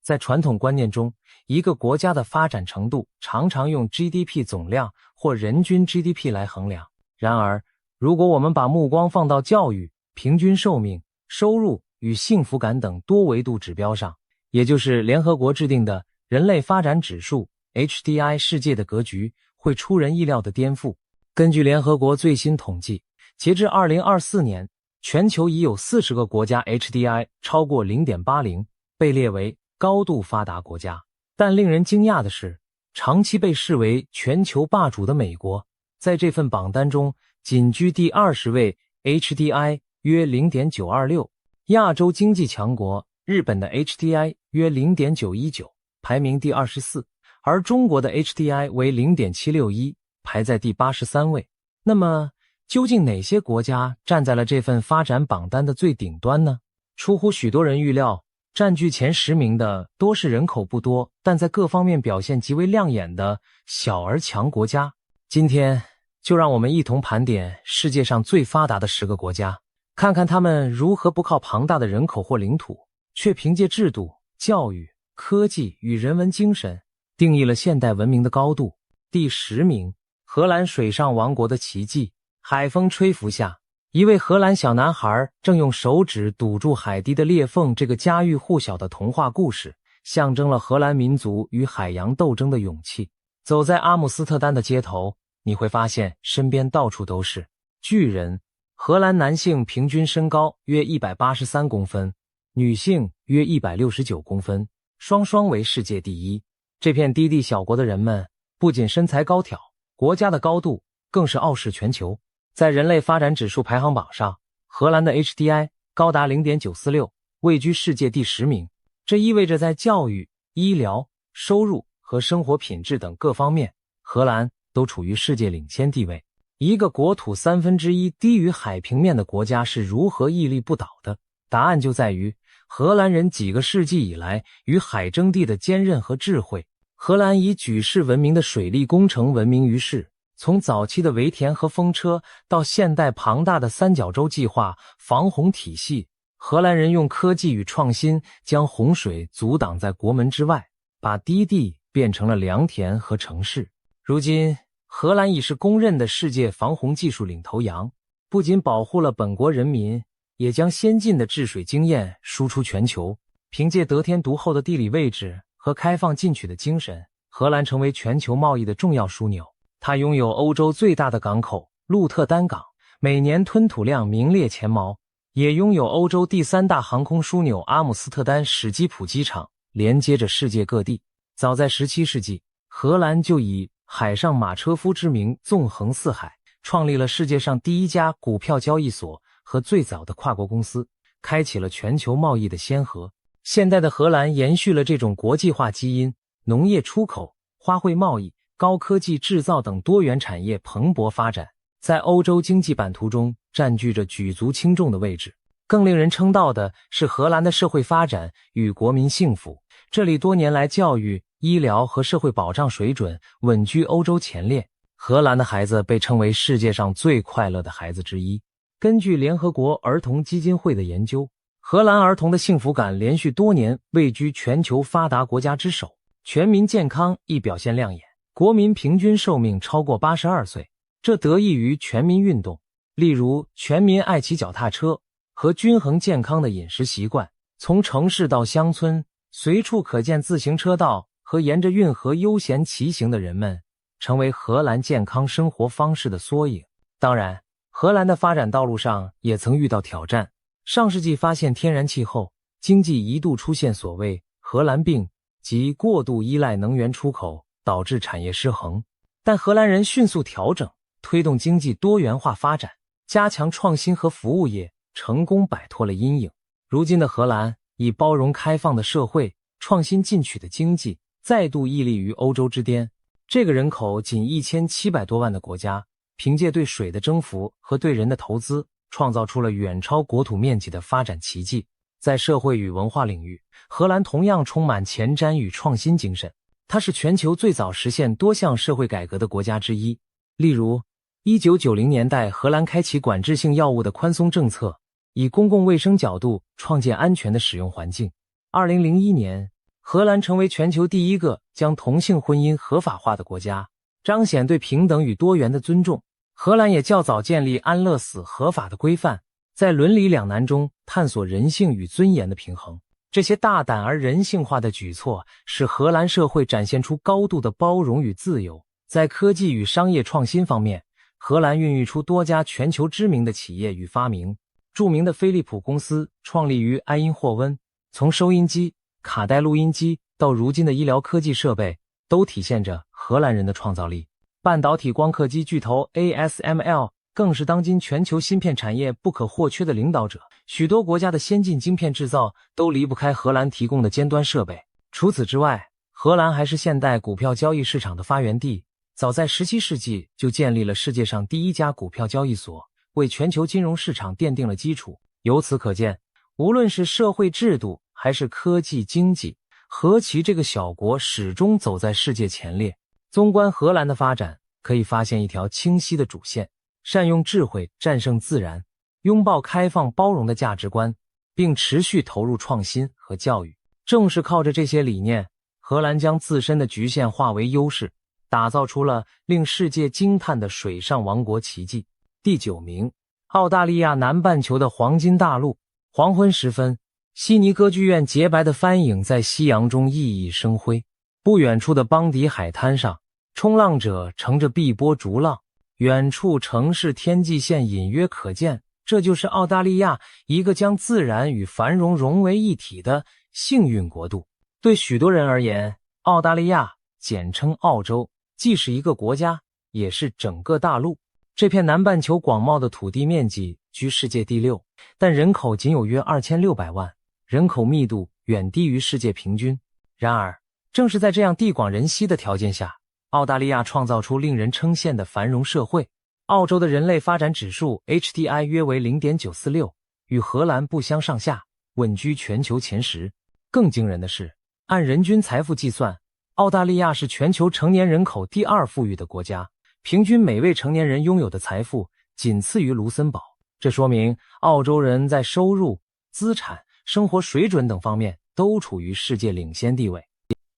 在传统观念中，一个国家的发展程度常常用 GDP 总量或人均 GDP 来衡量。然而，如果我们把目光放到教育、平均寿命、收入与幸福感等多维度指标上，也就是联合国制定的人类发展指数 HDI， 世界的格局会出人意料的颠覆。根据联合国最新统计，截至2024年，全球已有40个国家 HDI 超过 0.80， 被列为高度发达国家。但令人惊讶的是，长期被视为全球霸主的美国，在这份榜单中仅居第20位 ，HDI 约 0.926。亚洲经济强国日本的 HDI 约 0.919， 排名第24，而中国的 HDI 为 0.761， 排在第83位。那么，究竟哪些国家站在了这份发展榜单的最顶端呢？出乎许多人预料，占据前10名的多是人口不多，但在各方面表现极为亮眼的小而强国家。今天，就让我们一同盘点世界上最发达的10个国家，看看他们如何不靠庞大的人口或领土，却凭借制度、教育、科技与人文精神，定义了现代文明的高度。第10名，荷兰水上王国的奇迹。海风吹拂下，一位荷兰小男孩正用手指堵住海底的裂缝。这个家喻户晓的童话故事，象征了荷兰民族与海洋斗争的勇气。走在阿姆斯特丹的街头，你会发现身边到处都是巨人。荷兰男性平均身高约183公分，女性约169公分，双双为世界第一。这片低地小国的人们不仅身材高挑，国家的高度更是傲视全球。在人类发展指数排行榜上，荷兰的 HDI 高达 0.946， 位居世界第10名。这意味着在教育、医疗、收入和生活品质等各方面，荷兰都处于世界领先地位。一个国土1/3低于海平面的国家是如何屹立不倒的？答案就在于荷兰人几个世纪以来与海争地的坚韧和智慧。荷兰以举世闻名的水利工程闻名于世，从早期的围田和风车到现代庞大的三角洲计划、防洪体系，荷兰人用科技与创新将洪水阻挡在国门之外，把低地变成了良田和城市。如今，荷兰已是公认的世界防洪技术领头羊，不仅保护了本国人民，也将先进的治水经验输出全球。凭借得天独厚的地理位置和开放进取的精神，荷兰成为全球贸易的重要枢纽。它拥有欧洲最大的港口鹿特丹港，每年吞吐量名列前茅，也拥有欧洲第3大航空枢纽阿姆斯特丹史基普机场，连接着世界各地。早在17世纪，荷兰就以海上马车夫之名纵横四海，创立了世界上第1家股票交易所和最早的跨国公司，开启了全球贸易的先河。现代的荷兰延续了这种国际化基因，农业出口、花卉贸易、高科技制造等多元产业蓬勃发展，在欧洲经济版图中占据着举足轻重的位置。更令人称道的是荷兰的社会发展与国民幸福，这里多年来教育、医疗和社会保障水准稳居欧洲前列。荷兰的孩子被称为世界上最快乐的孩子之一。根据联合国儿童基金会的研究，荷兰儿童的幸福感连续多年位居全球发达国家之首，全民健康亦表现亮眼。国民平均寿命超过82岁，这得益于全民运动，例如全民爱骑脚踏车和均衡健康的饮食习惯。从城市到乡村，随处可见自行车道和沿着运河悠闲骑行的人们，成为荷兰健康生活方式的缩影。当然，荷兰的发展道路上也曾遇到挑战。上世纪发现天然气后，经济一度出现所谓荷兰病，即过度依赖能源出口，导致产业失衡。但荷兰人迅速调整，推动经济多元化发展，加强创新和服务业，成功摆脱了阴影。如今的荷兰以包容开放的社会、创新进取的经济，再度屹立于欧洲之巅。这个人口仅1700多万的国家，凭借对水的征服和对人的投资，创造出了远超国土面积的发展奇迹。在社会与文化领域，荷兰同样充满前瞻与创新精神。它是全球最早实现多项社会改革的国家之一。例如，1990年代荷兰开启管制性药物的宽松政策，以公共卫生角度创建安全的使用环境。2001年，荷兰成为全球第一个将同性婚姻合法化的国家，彰显对平等与多元的尊重。荷兰也较早建立安乐死合法的规范，在伦理两难中探索人性与尊严的平衡。这些大胆而人性化的举措，使荷兰社会展现出高度的包容与自由。在科技与商业创新方面，荷兰孕育出多家全球知名的企业与发明。著名的飞利浦公司创立于埃因霍温，从收音机、卡带录音机到如今的医疗科技设备，都体现着荷兰人的创造力。半导体光刻机巨头 ASML 更是当今全球芯片产业不可或缺的领导者，许多国家的先进晶片制造都离不开荷兰提供的尖端设备。除此之外，荷兰还是现代股票交易市场的发源地，早在17世纪就建立了世界上第一家股票交易所，为全球金融市场奠定了基础。由此可见，无论是社会制度还是科技经济，荷旗这个小国始终走在世界前列。纵观荷兰的发展，可以发现一条清晰的主线：善用智慧战胜自然，拥抱开放包容的价值观，并持续投入创新和教育。正是靠着这些理念，荷兰将自身的局限化为优势，打造出了令世界惊叹的水上王国奇迹。第9名，澳大利亚南半球的黄金大陆。黄昏时分，悉尼歌剧院洁白的帆影在夕阳中熠熠生辉。不远处的邦迪海滩上，冲浪者乘着碧波逐浪，远处城市天际线隐约可见。这就是澳大利亚，一个将自然与繁荣融为一体的幸运国度。对许多人而言，澳大利亚简称澳洲，既是一个国家，也是整个大陆。这片南半球广袤的土地面积居世界第6，但人口仅有约2600万，人口密度远低于世界平均。然而，正是在这样地广人稀的条件下，澳大利亚创造出令人称羡的繁荣社会。澳洲的人类发展指数 HDI 约为 0.946， 与荷兰不相上下，稳居全球前10。更惊人的是，按人均财富计算，澳大利亚是全球成年人口第2富裕的国家，平均每位成年人拥有的财富仅次于卢森堡。这说明澳洲人在收入、资产、生活水准等方面都处于世界领先地位。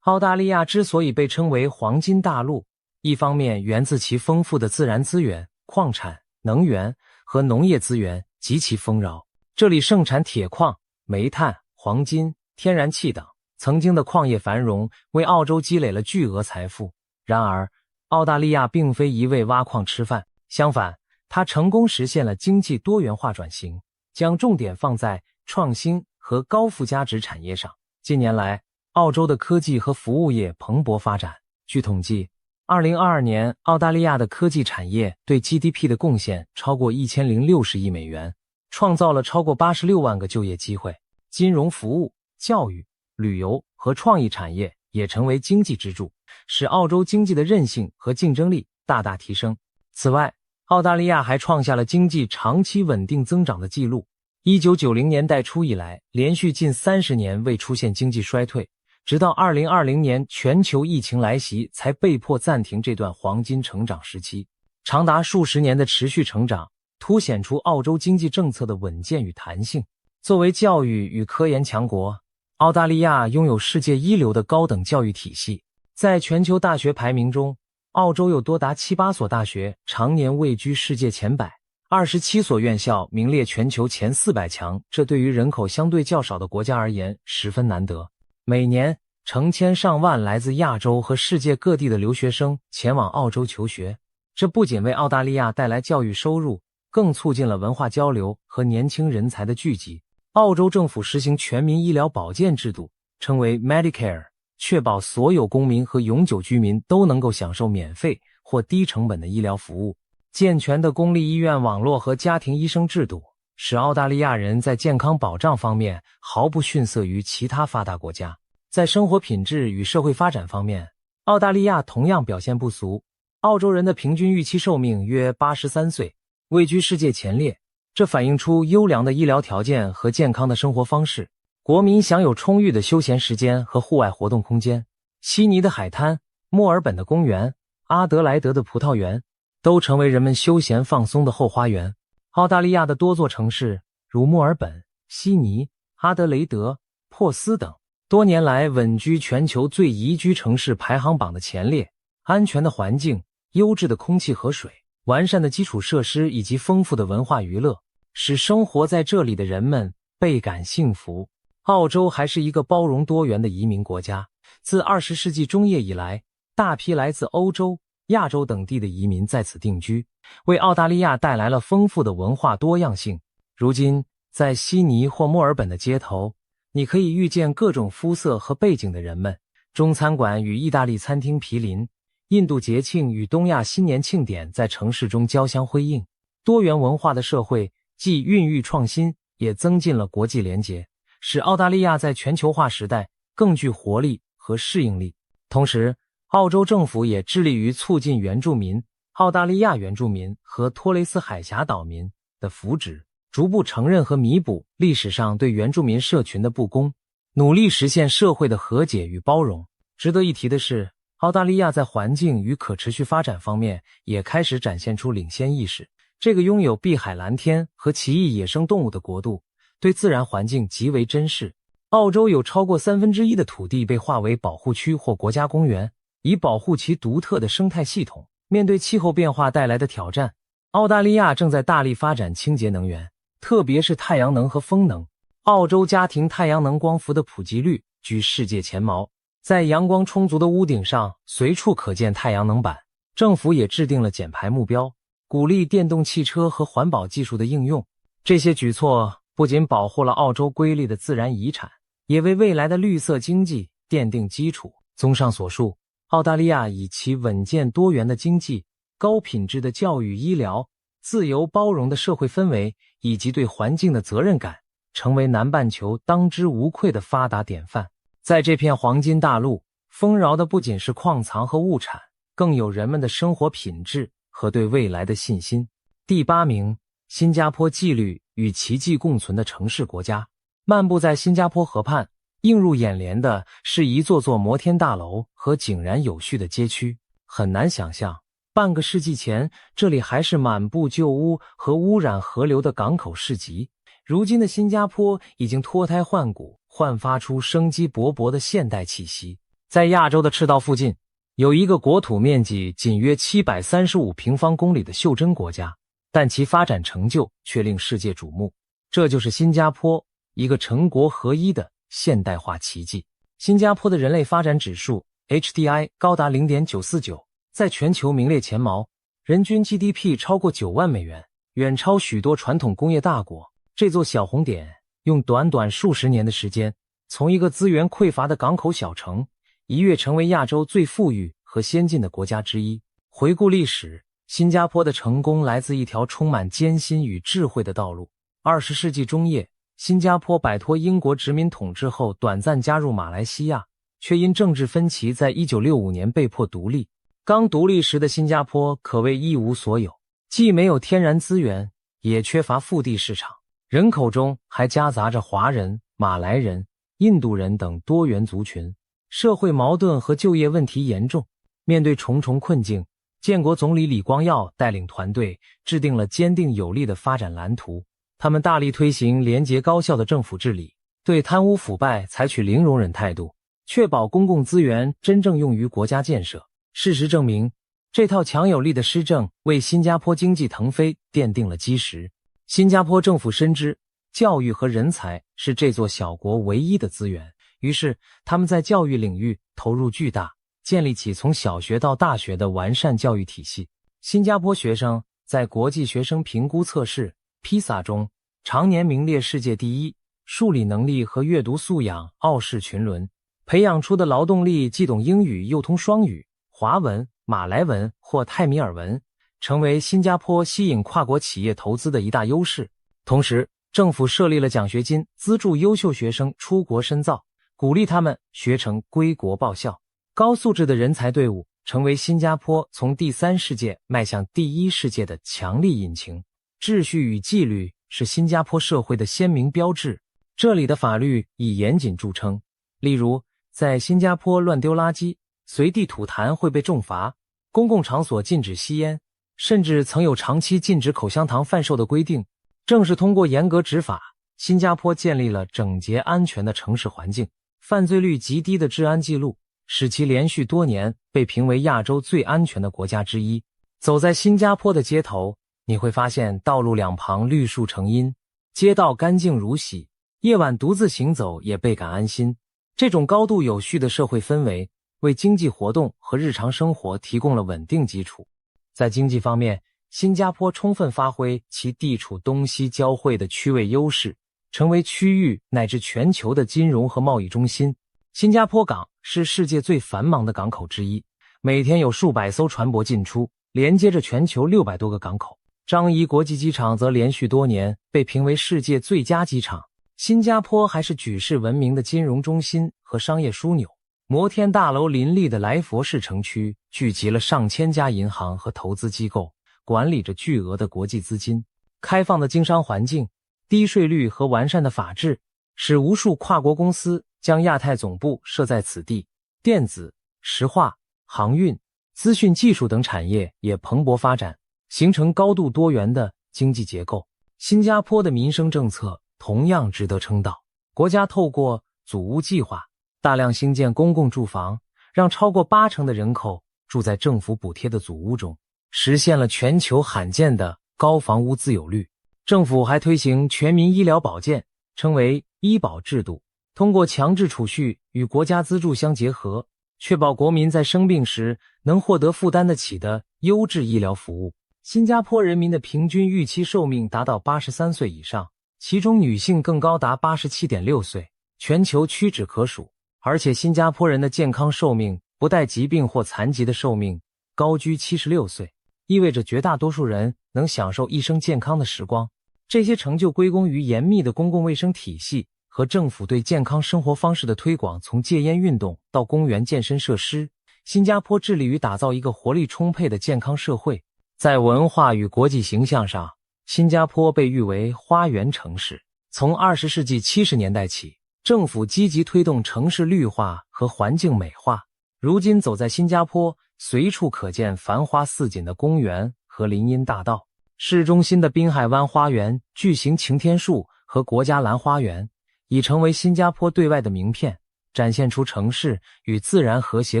澳大利亚之所以被称为黄金大陆，一方面源自其丰富的自然资源、矿产、能源和农业资源极其丰饶，这里盛产铁矿、煤炭、黄金、天然气等。曾经的矿业繁荣为澳洲积累了巨额财富。然而，澳大利亚并非一味挖矿吃饭，相反，它成功实现了经济多元化转型，将重点放在创新和高附加值产业上。近年来，澳洲的科技和服务业蓬勃发展。据统计，2022年澳大利亚的科技产业对 GDP 的贡献超过1060亿美元，创造了超过86万个就业机会。金融服务、教育、旅游和创意产业也成为经济支柱，使澳洲经济的韧性和竞争力大大提升。此外，澳大利亚还创下了经济长期稳定增长的记录。1990年代初以来，连续近30年未出现经济衰退，直到2020年全球疫情来袭，才被迫暂停这段黄金成长时期。长达数十年的持续成长，凸显出澳洲经济政策的稳健与弹性。作为教育与科研强国，澳大利亚拥有世界一流的高等教育体系。在全球大学排名中，澳洲有多达7-8所大学常年位居世界前100，27所院校名列全球前400强，这对于人口相对较少的国家而言十分难得。每年成千上万来自亚洲和世界各地的留学生前往澳洲求学，这不仅为澳大利亚带来教育收入，更促进了文化交流和年轻人才的聚集。澳洲政府实行全民医疗保健制度，称为 Medicare， 确保所有公民和永久居民都能够享受免费或低成本的医疗服务。健全的公立医院网络和家庭医生制度，使澳大利亚人在健康保障方面毫不逊色于其他发达国家。在生活品质与社会发展方面，澳大利亚同样表现不俗。澳洲人的平均预期寿命约83岁，位居世界前列。这反映出优良的医疗条件和健康的生活方式，国民享有充裕的休闲时间和户外活动空间。悉尼的海滩、墨尔本的公园、阿德莱德的葡萄园，都成为人们休闲放松的后花园。澳大利亚的多座城市，如墨尔本、悉尼、阿德雷德、珀斯等，多年来稳居全球最宜居城市排行榜的前列。安全的环境、优质的空气和水、完善的基础设施以及丰富的文化娱乐，使生活在这里的人们倍感幸福。澳洲还是一个包容多元的移民国家，自20世纪中叶以来，大批来自欧洲、亚洲等地的移民在此定居，为澳大利亚带来了丰富的文化多样性。如今，在悉尼或墨尔本的街头，你可以遇见各种肤色和背景的人们，中餐馆与意大利餐厅毗邻，印度节庆与东亚新年庆典在城市中交相辉映。多元文化的社会既孕育创新，也增进了国际联结，使澳大利亚在全球化时代更具活力和适应力。同时，澳洲政府也致力于促进原住民、澳大利亚原住民和托雷斯海峡岛民的福祉，逐步承认和弥补历史上对原住民社群的不公，努力实现社会的和解与包容。值得一提的是，澳大利亚在环境与可持续发展方面也开始展现出领先意识。这个拥有碧海蓝天和奇异野生动物的国度，对自然环境极为珍视。澳洲有超过1/3的土地被划为保护区或国家公园，以保护其独特的生态系统。面对气候变化带来的挑战，澳大利亚正在大力发展清洁能源，特别是太阳能和风能。澳洲家庭太阳能光伏的普及率居世界前茅，在阳光充足的屋顶上随处可见太阳能板。政府也制定了减排目标，鼓励电动汽车和环保技术的应用。这些举措不仅保护了澳洲瑰丽的自然遗产，也为未来的绿色经济奠定基础。综上所述，澳大利亚以其稳健多元的经济、高品质的教育医疗、自由包容的社会氛围以及对环境的责任感，成为南半球当之无愧的发达典范。在这片黄金大陆，丰饶的不仅是矿藏和物产，更有人们的生活品质和对未来的信心。第8名，新加坡纪律与奇迹共存的城市国家。漫步在新加坡河畔，映入眼帘的是一座座摩天大楼和井然有序的街区。很难想象，半个世纪前，这里还是满布旧屋和污染河流的港口市集。如今的新加坡已经脱胎换骨，焕发出生机勃勃的现代气息。在亚洲的赤道附近，有一个国土面积仅约735平方公里的袖珍国家，但其发展成就却令世界瞩目。这就是新加坡，一个成国合一的现代化奇迹。新加坡的人类发展指数 HDI 高达 0.949， 在全球名列前茅，人均 GDP 超过9万美元，远超许多传统工业大国。这座小红点用短短数十年的时间，从一个资源匮乏的港口小城，一跃成为亚洲最富裕和先进的国家之一。回顾历史，新加坡的成功来自一条充满艰辛与智慧的道路。20世纪中叶，新加坡摆脱英国殖民统治后，短暂加入马来西亚，却因政治分歧在1965年被迫独立。刚独立时的新加坡可谓一无所有，既没有天然资源，也缺乏腹地市场，人口中还夹杂着华人、马来人、印度人等多元族群，社会矛盾和就业问题严重。面对重重困境，建国总理李光耀带领团队制定了坚定有力的发展蓝图。他们大力推行廉洁高效的政府治理，对贪污腐败采取零容忍态度，确保公共资源真正用于国家建设。事实证明，这套强有力的施政为新加坡经济腾飞奠定了基石。新加坡政府深知教育和人才是这座小国唯一的资源，于是他们在教育领域投入巨大，建立起从小学到大学的完善教育体系。新加坡学生在国际学生评估测试 PISA 中常年名列世界第一，数理能力和阅读素养傲视群伦，培养出的劳动力既懂英语又通双语、华文、马来文或泰米尔文，成为新加坡吸引跨国企业投资的一大优势。同时，政府设立了奖学金，资助优秀学生出国深造，鼓励他们学成归国报效。高素质的人才队伍成为新加坡从第3世界迈向第1世界的强力引擎。秩序与纪律是新加坡社会的鲜明标志，这里的法律以严谨著称。例如，在新加坡乱丢垃圾、随地吐痰会被重罚，公共场所禁止吸烟，甚至曾有长期禁止口香糖贩售的规定。正是通过严格执法，新加坡建立了整洁安全的城市环境。犯罪率极低的治安记录，使其连续多年被评为亚洲最安全的国家之一。走在新加坡的街头，你会发现道路两旁绿树成荫，街道干净如洗，夜晚独自行走也倍感安心。这种高度有序的社会氛围，为经济活动和日常生活提供了稳定基础。在经济方面，新加坡充分发挥其地处东西交汇的区位优势，成为区域乃至全球的金融和贸易中心。新加坡港是世界最繁忙的港口之一，每天有数百艘船舶进出，连接着全球600多个港口。樟宜国际机场则连续多年被评为世界最佳机场。新加坡还是举世闻名的金融中心和商业枢纽，摩天大楼林立的莱佛士城区聚集了上千家银行和投资机构，管理着巨额的国际资金。开放的经商环境、低税率和完善的法治，使无数跨国公司将亚太总部设在此地。电子、石化、航运、资讯技术等产业也蓬勃发展，形成高度多元的经济结构。新加坡的民生政策同样值得称道，国家透过组屋计划大量兴建公共住房，让超过80%的人口住在政府补贴的组屋中，实现了全球罕见的高房屋自有率。政府还推行全民医疗保健，称为医保制度，通过强制储蓄与国家资助相结合，确保国民在生病时能获得负担得起的优质医疗服务。新加坡人民的平均预期寿命达到83岁以上，其中女性更高达87.6岁，全球屈指可数。而且新加坡人的健康寿命不带疾病或残疾的寿命高居76岁，意味着绝大多数人能享受一生健康的时光。这些成就归功于严密的公共卫生体系和政府对健康生活方式的推广。从戒烟运动到公园健身设施，新加坡致力于打造一个活力充沛的健康社会。在文化与国际形象上，新加坡被誉为花园城市。从20世纪70年代起，政府积极推动城市绿化和环境美化。如今走在新加坡，随处可见繁花似锦的公园和林荫大道。市中心的滨海湾花园、巨型擎天树和国家蓝花园已成为新加坡对外的名片，展现出城市与自然和谐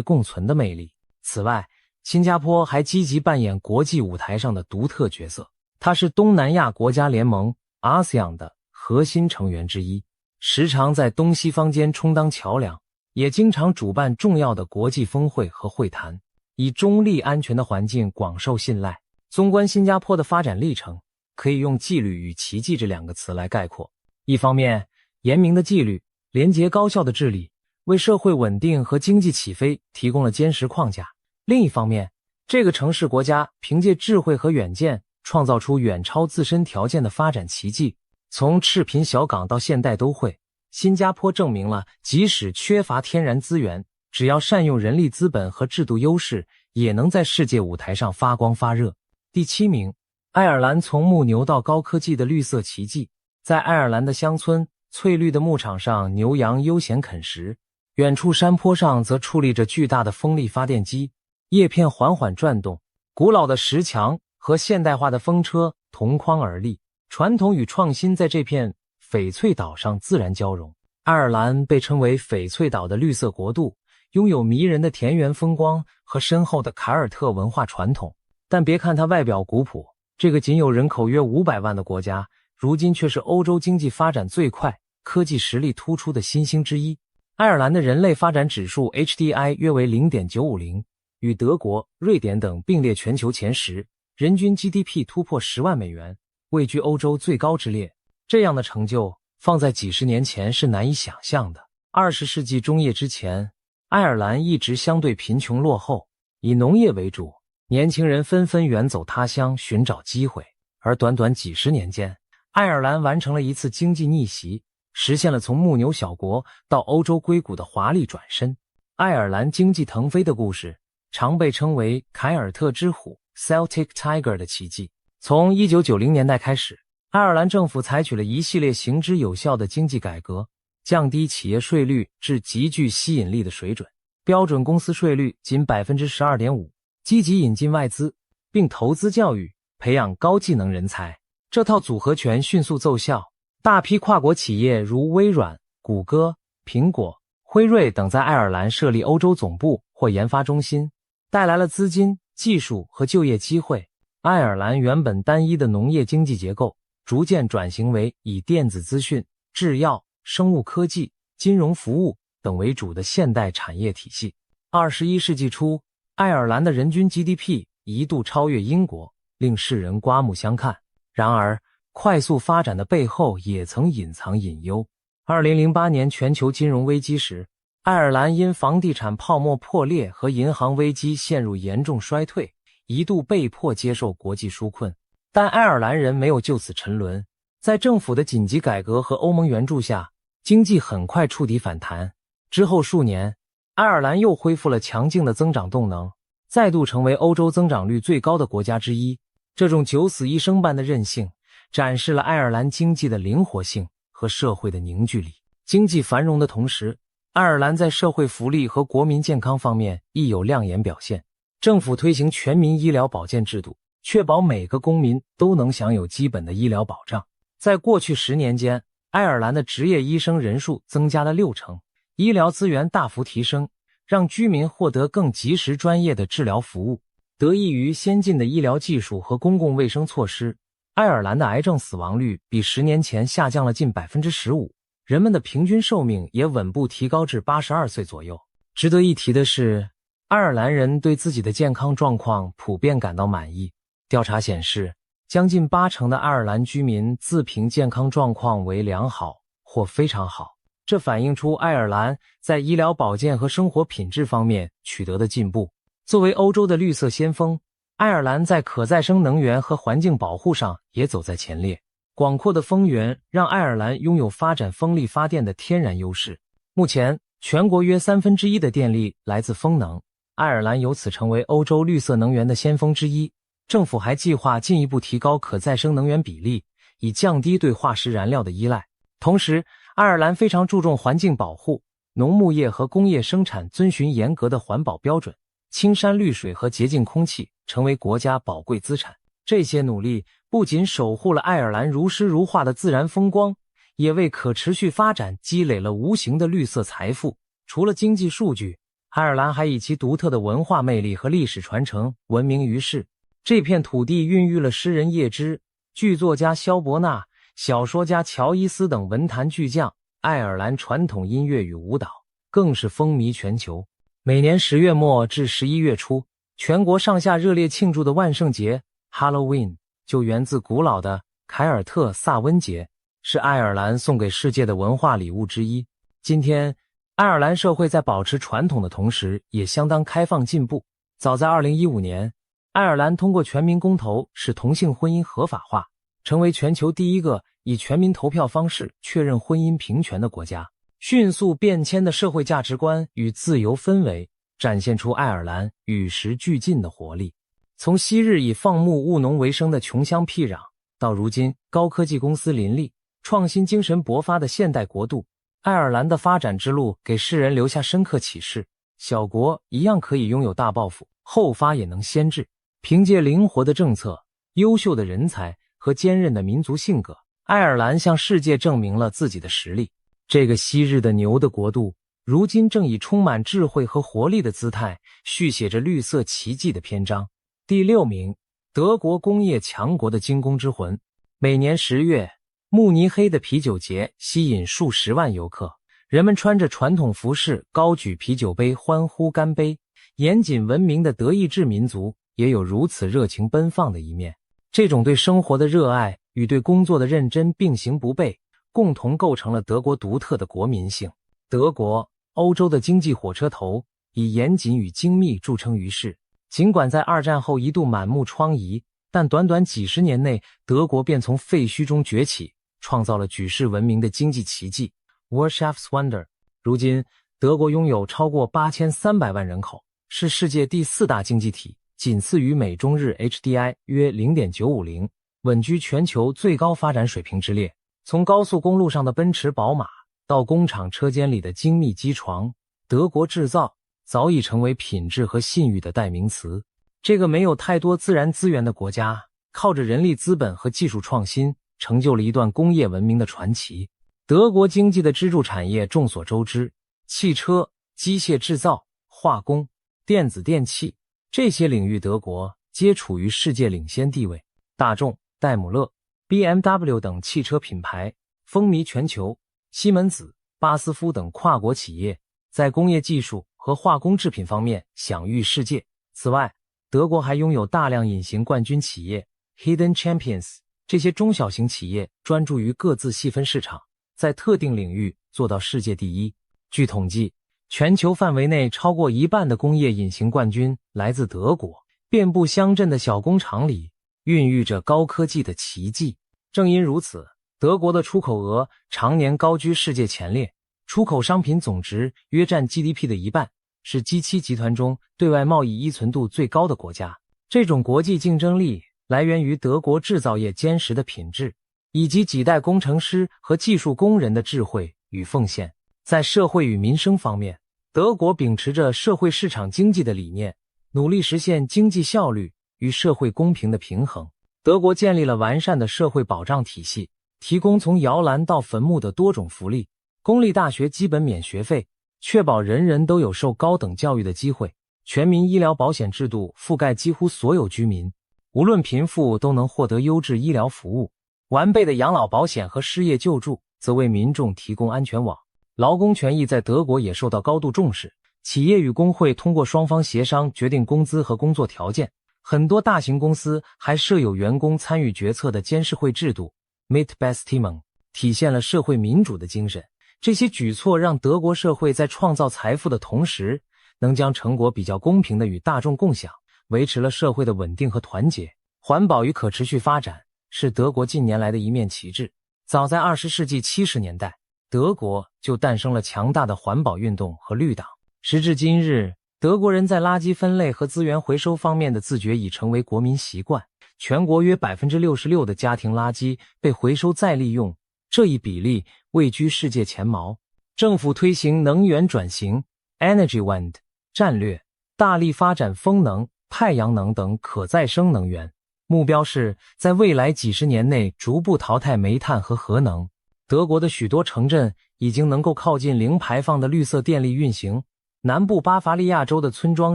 共存的魅力。此外，新加坡还积极扮演国际舞台上的独特角色。它是东南亚国家联盟 ASEAN 的核心成员之一，时常在东西方间充当桥梁，也经常主办重要的国际峰会和会谈，以中立安全的环境广受信赖。纵观新加坡的发展历程，可以用纪律与奇迹这2个词来概括。一方面，严明的纪律、廉洁高效的治理，为社会稳定和经济起飞提供了坚实框架。另一方面，这个城市国家凭借智慧和远见，创造出远超自身条件的发展奇迹。从赤贫小港到现代都会，新加坡证明了即使缺乏天然资源，只要善用人力资本和制度优势，也能在世界舞台上发光发热。第7名，爱尔兰从牧牛到高科技的绿色奇迹。在爱尔兰的乡村，翠绿的牧场上牛羊悠闲啃食，远处山坡上则矗立着巨大的风力发电机，叶片缓缓转动，古老的石墙和现代化的风车同框而立，传统与创新在这片翡翠岛上自然交融。爱尔兰被称为翡翠岛的绿色国度，拥有迷人的田园风光和深厚的凯尔特文化传统。但别看它外表古朴，这个仅有人口约500万的国家，如今却是欧洲经济发展最快、科技实力突出的新兴之一。爱尔兰的人类发展指数 HDI 约为 0.950， 与德国、瑞典等并列全球前10，人均 GDP 突破10万美元，位居欧洲最高之列。这样的成就放在几十年前是难以想象的。20世纪中叶之前，爱尔兰一直相对贫穷落后，以农业为主，年轻人纷纷远走他乡寻找机会。而短短几十年间，爱尔兰完成了一次经济逆袭，实现了从牧牛小国到欧洲硅谷的华丽转身。爱尔兰经济腾飞的故事常被称为凯尔特之虎 Celtic Tiger 的奇迹。从1990年代开始，爱尔兰政府采取了一系列行之有效的经济改革，降低企业税率至极具吸引力的水准，标准公司税率仅 12.5%， 积极引进外资，并投资教育，培养高技能人才。这套组合拳迅速奏效，大批跨国企业如微软、谷歌、苹果、辉瑞等在爱尔兰设立欧洲总部或研发中心，带来了资金、技术和就业机会。爱尔兰原本单一的农业经济结构逐渐转型为以电子资讯、制药、生物科技、金融服务等为主的现代产业体系。21世纪初，爱尔兰的人均 GDP 一度超越英国，令世人刮目相看。然而，快速发展的背后也曾隐藏隐忧。2008年全球金融危机时，爱尔兰因房地产泡沫破裂和银行危机陷入严重衰退，一度被迫接受国际纾困。但爱尔兰人没有就此沉沦，在政府的紧急改革和欧盟援助下，经济很快触底反弹。之后数年，爱尔兰又恢复了强劲的增长动能，再度成为欧洲增长率最高的国家之一。这种九死一生般的韧性，展示了爱尔兰经济的灵活性和社会的凝聚力。经济繁荣的同时，爱尔兰在社会福利和国民健康方面亦有亮眼表现。政府推行全民医疗保健制度，确保每个公民都能享有基本的医疗保障。在过去10年间，爱尔兰的职业医生人数增加了60%，医疗资源大幅提升，让居民获得更及时专业的治疗服务。得益于先进的医疗技术和公共卫生措施，爱尔兰的癌症死亡率比10年前下降了近 15%， 人们的平均寿命也稳步提高至82岁左右。值得一提的是，爱尔兰人对自己的健康状况普遍感到满意。调查显示，将近80%的爱尔兰居民自评健康状况为良好或非常好，这反映出爱尔兰在医疗保健和生活品质方面取得的进步。作为欧洲的绿色先锋，爱尔兰在可再生能源和环境保护上也走在前列。广阔的风源让爱尔兰拥有发展风力发电的天然优势。目前，全国约1/3的电力来自风能，爱尔兰由此成为欧洲绿色能源的先锋之一。政府还计划进一步提高可再生能源比例，以降低对化石燃料的依赖。同时，爱尔兰非常注重环境保护，农牧业和工业生产遵循严格的环保标准，青山绿水和洁净空气成为国家宝贵资产。这些努力不仅守护了爱尔兰如诗如画的自然风光，也为可持续发展积累了无形的绿色财富。除了经济数据，爱尔兰还以其独特的文化魅力和历史传承闻名于世。这片土地孕育了诗人叶芝、剧作家萧伯纳、小说家乔伊斯等文坛巨匠，爱尔兰传统音乐与舞蹈更是风靡全球。每年10月末至11月初，全国上下热烈庆祝的万圣节 Halloween 就源自古老的凯尔特萨温节，是爱尔兰送给世界的文化礼物之一。今天，爱尔兰社会在保持传统的同时也相当开放进步。早在2015年，爱尔兰通过全民公投使同性婚姻合法化，成为全球第一个以全民投票方式确认婚姻平权的国家。迅速变迁的社会价值观与自由氛围展现出爱尔兰与时俱进的活力。从昔日以放牧务农为生的穷乡僻壤，到如今高科技公司林立、创新精神勃发的现代国度，爱尔兰的发展之路给世人留下深刻启示。小国一样可以拥有大抱负，后发也能先至。凭借灵活的政策、优秀的人才和坚韧的民族性格，爱尔兰向世界证明了自己的实力。这个昔日的牛的国度，如今正以充满智慧和活力的姿态续写着绿色奇迹的篇章。第6名，德国工业强国的惊弓之魂。每年10月，慕尼黑的啤酒节吸引数十万游客，人们穿着传统服饰，高举啤酒杯，欢呼干杯。严谨文明的德意志民族也有如此热情奔放的一面。这种对生活的热爱与对工作的认真并行不悖，共同构成了德国独特的国民性。德国，欧洲的经济火车头，以严谨与精密著称于世。尽管在2战后一度满目疮痍，但短短几十年内，德国便从废墟中崛起，创造了举世闻名的经济奇迹 Wirtschafts Wunder。 如今，德国拥有超过8300万人口，是世界第4大经济体，仅次于美中日 HDI 约 0.950， 稳居全球最高发展水平之列。从高速公路上的奔驰宝马，到工厂车间里的精密机床，德国制造早已成为品质和信誉的代名词。这个没有太多自然资源的国家，靠着人力资本和技术创新，成就了一段工业文明的传奇。德国经济的支柱产业众所周知，汽车、机械制造、化工、电子电器这些领域，德国皆处于世界领先地位。大众、戴姆勒、BMW 等汽车品牌风靡全球，西门子、巴斯夫等跨国企业在工业技术和化工制品方面享誉世界。此外，德国还拥有大量隐形冠军企业 Hidden Champions， 这些中小型企业专注于各自细分市场，在特定领域做到世界第一。据统计，全球范围内超过一半的工业隐形冠军来自德国，遍布乡镇的小工厂里孕育着高科技的奇迹。正因如此，德国的出口额常年高居世界前列，出口商品总值约占 GDP 的一半，是 G7 集团中对外贸易依存度最高的国家。这种国际竞争力来源于德国制造业坚实的品质，以及几代工程师和技术工人的智慧与奉献。在社会与民生方面，德国秉持着社会市场经济的理念，努力实现经济效率与社会公平的平衡。德国建立了完善的社会保障体系，提供从摇篮到坟墓的多种福利，公立大学基本免学费，确保人人都有受高等教育的机会。全民医疗保险制度覆盖几乎所有居民，无论贫富都能获得优质医疗服务。完备的养老保险和失业救助则为民众提供安全网。劳工权益在德国也受到高度重视，企业与工会通过双方协商决定工资和工作条件。很多大型公司还设有员工参与决策的监事会制度 Mitbestimmung， 体现了社会民主的精神。这些举措让德国社会在创造财富的同时，能将成果比较公平地与大众共享，维持了社会的稳定和团结。环保与可持续发展是德国近年来的一面旗帜。早在20世纪70年代，德国就诞生了强大的环保运动和绿党。时至今日，德国人在垃圾分类和资源回收方面的自觉已成为国民习惯。全国约 66% 的家庭垃圾被回收再利用，这一比例位居世界前茅。政府推行能源转型 Energiewende 战略，大力发展风能、太阳能等可再生能源，目标是在未来几十年内逐步淘汰煤炭和核能。德国的许多城镇已经能够靠近零排放的绿色电力运行，南部巴伐利亚州的村庄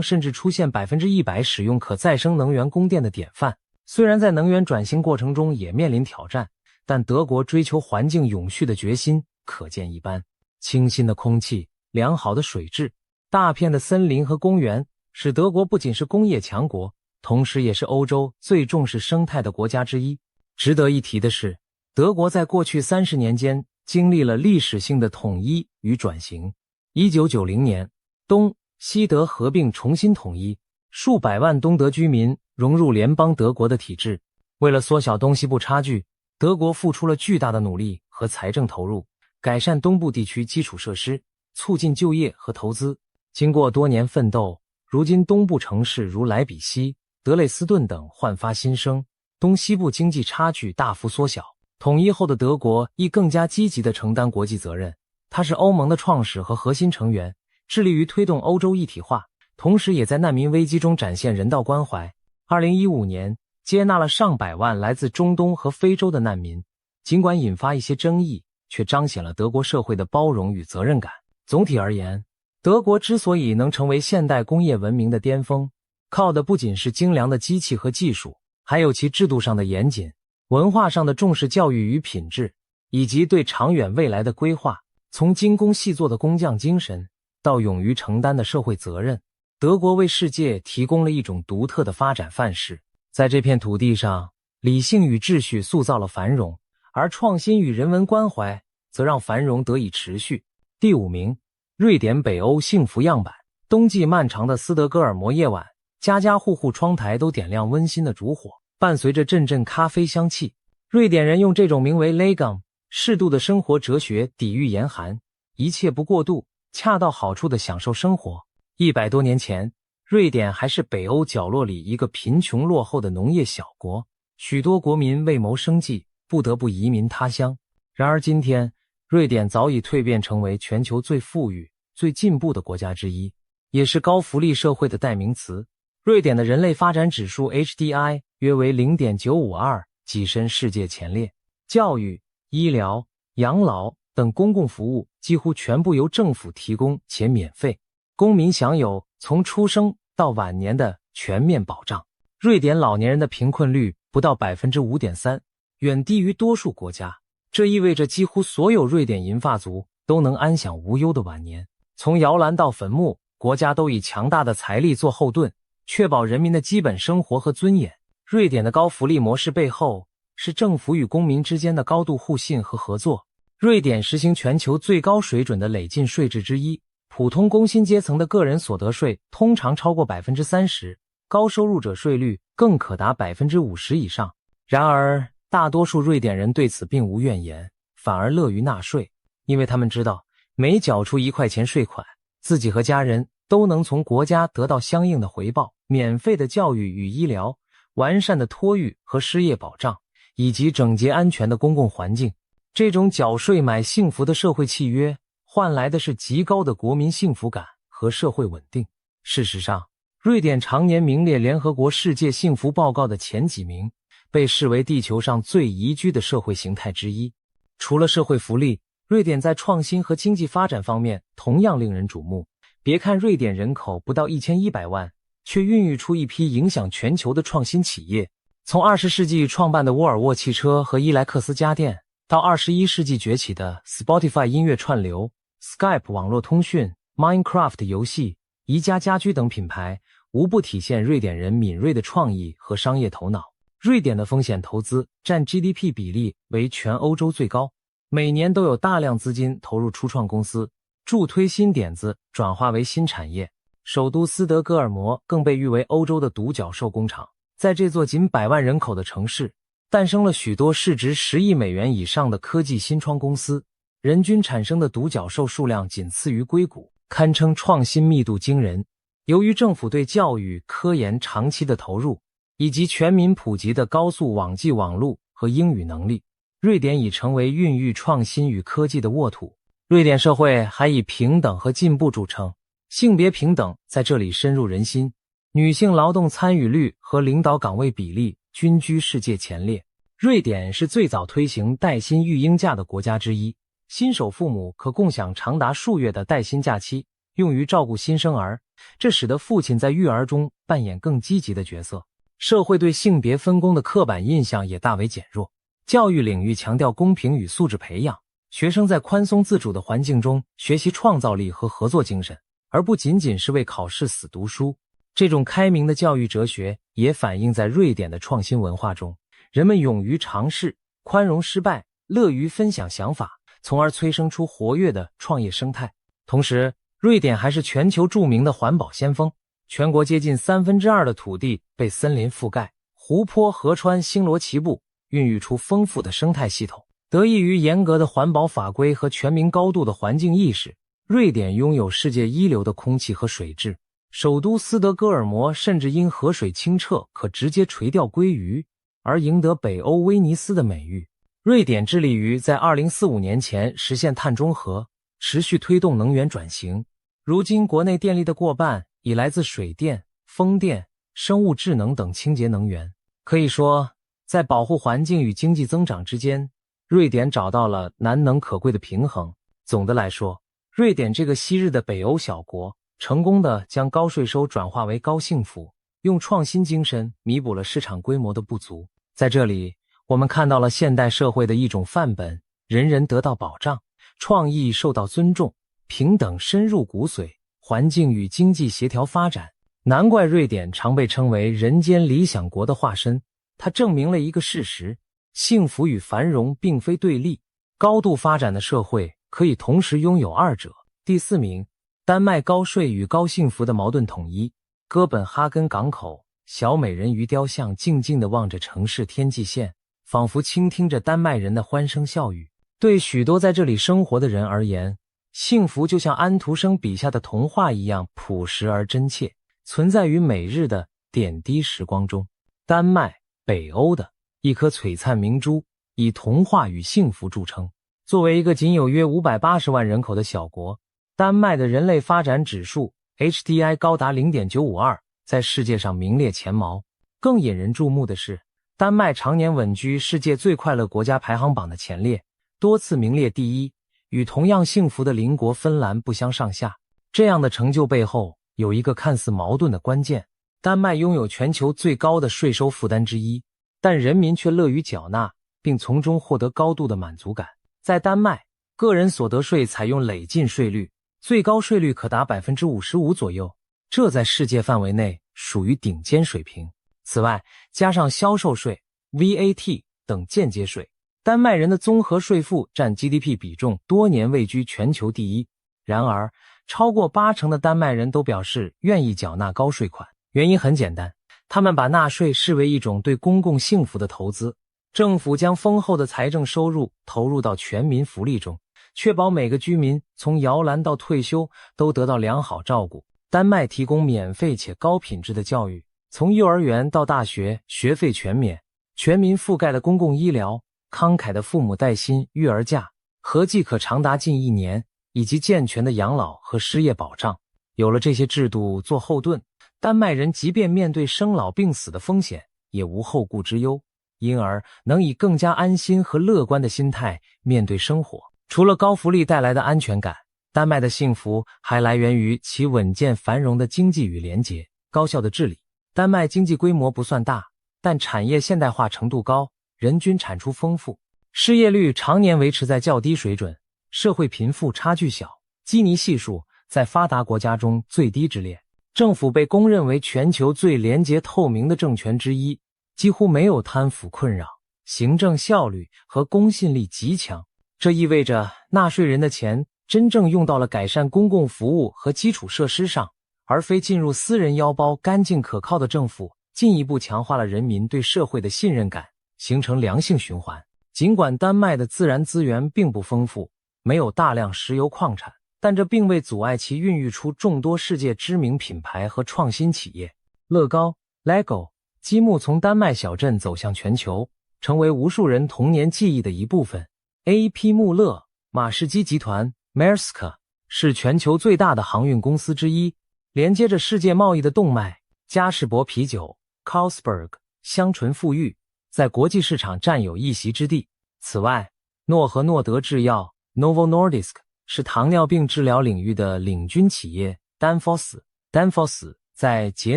甚至出现 100% 使用可再生能源供电的典范。虽然在能源转型过程中也面临挑战，但德国追求环境永续的决心可见一斑。清新的空气、良好的水质、大片的森林和公园，使德国不仅是工业强国，同时也是欧洲最重视生态的国家之一。值得一提的是，德国在过去30年间经历了历史性的统一与转型。1990年，东西德合并重新统一，数百万东德居民融入联邦德国的体制。为了缩小东西部差距，德国付出了巨大的努力和财政投入，改善东部地区基础设施，促进就业和投资。经过多年奋斗，如今东部城市如莱比锡、德累斯顿等焕发新生，东西部经济差距大幅缩小。统一后的德国亦更加积极地承担国际责任，它是欧盟的创始和核心成员，致力于推动欧洲一体化，同时也在难民危机中展现人道关怀。2015年接纳了上百万来自中东和非洲的难民，尽管引发一些争议，却彰显了德国社会的包容与责任感。总体而言，德国之所以能成为现代工业文明的巅峰，靠的不仅是精良的机器和技术，还有其制度上的严谨、文化上的重视教育与品质，以及对长远未来的规划。从精工细作的工匠精神到勇于承担的社会责任，德国为世界提供了一种独特的发展范式。在这片土地上，理性与秩序塑造了繁荣，而创新与人文关怀则让繁荣得以持续。第5名，瑞典北欧幸福样板。冬季漫长的斯德哥尔摩夜晚，家家户户窗台都点亮温馨的烛火，伴随着阵阵咖啡香气。瑞典人用这种名为 Lagom 适度的生活哲学抵御严寒，一切不过度，恰到好处地享受生活。100多年前，瑞典还是北欧角落里一个贫穷落后的农业小国，许多国民为谋生计不得不移民他乡。然而今天，瑞典早已蜕变成为全球最富裕、最进步的国家之一，也是高福利社会的代名词。瑞典的人类发展指数 HDI 约为 0.952，跻身世界前列。教育、医疗、养老、等公共服务几乎全部由政府提供且免费，公民享有从出生到晚年的全面保障。瑞典老年人的贫困率不到 5.3%， 远低于多数国家，这意味着几乎所有瑞典银发族都能安享无忧的晚年。从摇篮到坟墓，国家都以强大的财力做后盾，确保人民的基本生活和尊严。瑞典的高福利模式背后是政府与公民之间的高度互信和合作。瑞典实行全球最高水准的累进税制之一，普通工薪阶层的个人所得税通常超过 30%， 高收入者税率更可达 50% 以上。然而，大多数瑞典人对此并无怨言，反而乐于纳税，因为他们知道每缴出1块钱税款，自己和家人都能从国家得到相应的回报，免费的教育与医疗，完善的托育和失业保障，以及整洁安全的公共环境。这种缴税买幸福的社会契约，换来的是极高的国民幸福感和社会稳定。事实上，瑞典常年名列联合国世界幸福报告的前几名，被视为地球上最宜居的社会形态之一。除了社会福利，瑞典在创新和经济发展方面同样令人瞩目。别看瑞典人口不到1100万，却孕育出一批影响全球的创新企业。从20世纪创办的沃尔沃汽车和伊莱克斯家电，到21世纪崛起的 Spotify 音乐串流、Skype 网络通讯、Minecraft 游戏、宜家家居等品牌，无不体现瑞典人敏锐的创意和商业头脑。瑞典的风险投资占 GDP 比例为全欧洲最高，每年都有大量资金投入初创公司，助推新点子转化为新产业。首都斯德哥尔摩更被誉为欧洲的独角兽工厂。在这座仅100万人口的城市，诞生了许多市值10亿美元以上的科技新创公司，人均产生的独角兽数量仅次于硅谷，堪称创新密度惊人。由于政府对教育、科研长期的投入，以及全民普及的高速网际网络和英语能力，瑞典已成为孕育创新与科技的沃土。瑞典社会还以平等和进步著称，性别平等在这里深入人心，女性劳动参与率和领导岗位比例均居世界前列。瑞典是最早推行带薪育婴假的国家之一，新手父母可共享长达数月的带薪假期，用于照顾新生儿，这使得父亲在育儿中扮演更积极的角色。社会对性别分工的刻板印象也大为减弱。教育领域强调公平与素质培养，学生在宽松自主的环境中学习创造力和合作精神，而不仅仅是为考试死读书。这种开明的教育哲学也反映在瑞典的创新文化中，人们勇于尝试，宽容失败，乐于分享想法，从而催生出活跃的创业生态。同时，瑞典还是全球著名的环保先锋，全国接近2/3的土地被森林覆盖，湖泊、河川星罗棋布，孕育出丰富的生态系统。得益于严格的环保法规和全民高度的环境意识，瑞典拥有世界一流的空气和水质。首都斯德哥尔摩甚至因河水清澈可直接垂钓鲑鱼而赢得北欧威尼斯的美誉。瑞典致力于在2045年前实现碳中和，持续推动能源转型。如今国内电力的过半已来自水电、风电、生物智能等清洁能源。可以说，在保护环境与经济增长之间，瑞典找到了难能可贵的平衡。总的来说，瑞典这个昔日的北欧小国，成功地将高税收转化为高幸福，用创新精神弥补了市场规模的不足。在这里，我们看到了现代社会的一种范本，人人得到保障，创意受到尊重，平等深入骨髓，环境与经济协调发展。难怪瑞典常被称为人间理想国的化身，它证明了一个事实：幸福与繁荣并非对立，高度发展的社会可以同时拥有二者。第4名，丹麦高税与高幸福的矛盾统一。哥本哈根港口，小美人鱼雕像静静地望着城市天际线，仿佛倾听着丹麦人的欢声笑语。对许多在这里生活的人而言，幸福就像安徒生笔下的童话一样朴实而真切，存在于每日的点滴时光中。丹麦，北欧的一颗璀璨明珠，以童话与幸福著称。作为一个仅有约580万人口的小国，丹麦的人类发展指数 HDI 高达 0.952， 在世界上名列前茅。更引人注目的是，丹麦常年稳居世界最快乐国家排行榜的前列，多次名列第一，与同样幸福的邻国芬兰不相上下。这样的成就背后有一个看似矛盾的关键：丹麦拥有全球最高的税收负担之一，但人民却乐于缴纳，并从中获得高度的满足感。在丹麦，个人所得税采用累进税率，最高税率可达 55% 左右，这在世界范围内属于顶尖水平。此外，加上销售税、VAT 等间接税，丹麦人的综合税负占 GDP 比重多年位居全球第一。然而，超过80%的丹麦人都表示愿意缴纳高税款，原因很简单，他们把纳税视为一种对公共幸福的投资。政府将丰厚的财政收入投入到全民福利中，确保每个居民从摇篮到退休都得到良好照顾。丹麦提供免费且高品质的教育，从幼儿园到大学学费全免，全民覆盖的公共医疗，慷慨的父母带薪育儿假，合计可长达近1年，以及健全的养老和失业保障。有了这些制度做后盾，丹麦人即便面对生老病死的风险，也无后顾之忧，因而能以更加安心和乐观的心态面对生活。除了高福利带来的安全感，丹麦的幸福还来源于其稳健繁荣的经济与联结、高效的治理。丹麦经济规模不算大，但产业现代化程度高，人均产出丰富，失业率常年维持在较低水准，社会贫富差距小，基尼系数在发达国家中最低之列。政府被公认为全球最廉洁透明的政权之一，几乎没有贪腐困扰，行政效率和公信力极强。这意味着纳税人的钱真正用到了改善公共服务和基础设施上，而非进入私人腰包。干净可靠的政府进一步强化了人民对社会的信任感，形成良性循环。尽管丹麦的自然资源并不丰富，没有大量石油矿产，但这并未阻碍其孕育出众多世界知名品牌和创新企业。乐高、LEGO、积木从丹麦小镇走向全球，成为无数人童年记忆的一部分。AP 穆勒、马士基集团 Maersk 是全球最大的航运公司之一，连接着世界贸易的动脉。嘉士伯啤酒 Carlsberg 香醇馥郁，在国际市场占有一席之地。此外，诺和诺德制药 Novo Nordisk 是糖尿病治疗领域的领军企业。Danfoss在节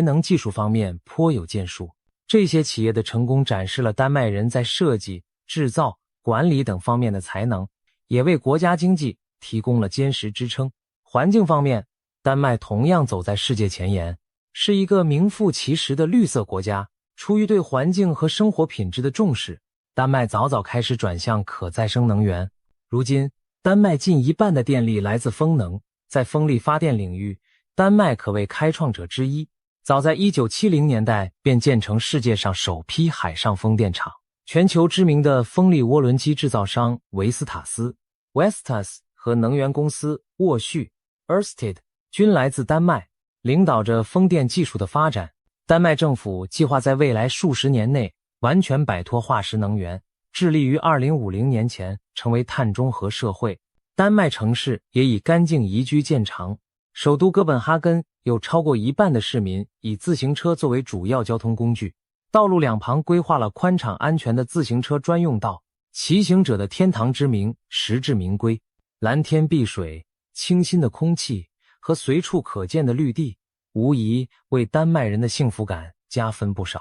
能技术方面颇有建树。这些企业的成功展示了丹麦人在设计、制造、管理等方面的才能，也为国家经济提供了坚实支撑。环境方面，丹麦同样走在世界前沿，是一个名副其实的绿色国家。出于对环境和生活品质的重视，丹麦早早开始转向可再生能源。如今，丹麦近1半的电力来自风能，在风力发电领域，丹麦可谓开创者之一。早在1970年代便建成世界上首批海上风电场。全球知名的风力涡轮机制造商维斯塔斯 Vestas 和能源公司沃旭 Ørsted 均来自丹麦，领导着风电技术的发展。丹麦政府计划在未来数十年内完全摆脱化石能源，致力于2050年前成为碳中和社会。丹麦城市也以干净宜居见长，首都哥本哈根有超过1半的市民以自行车作为主要交通工具。道路两旁规划了宽敞安全的自行车专用道，骑行者的天堂之名实至名归。蓝天碧水、清新的空气和随处可见的绿地，无疑为丹麦人的幸福感加分不少。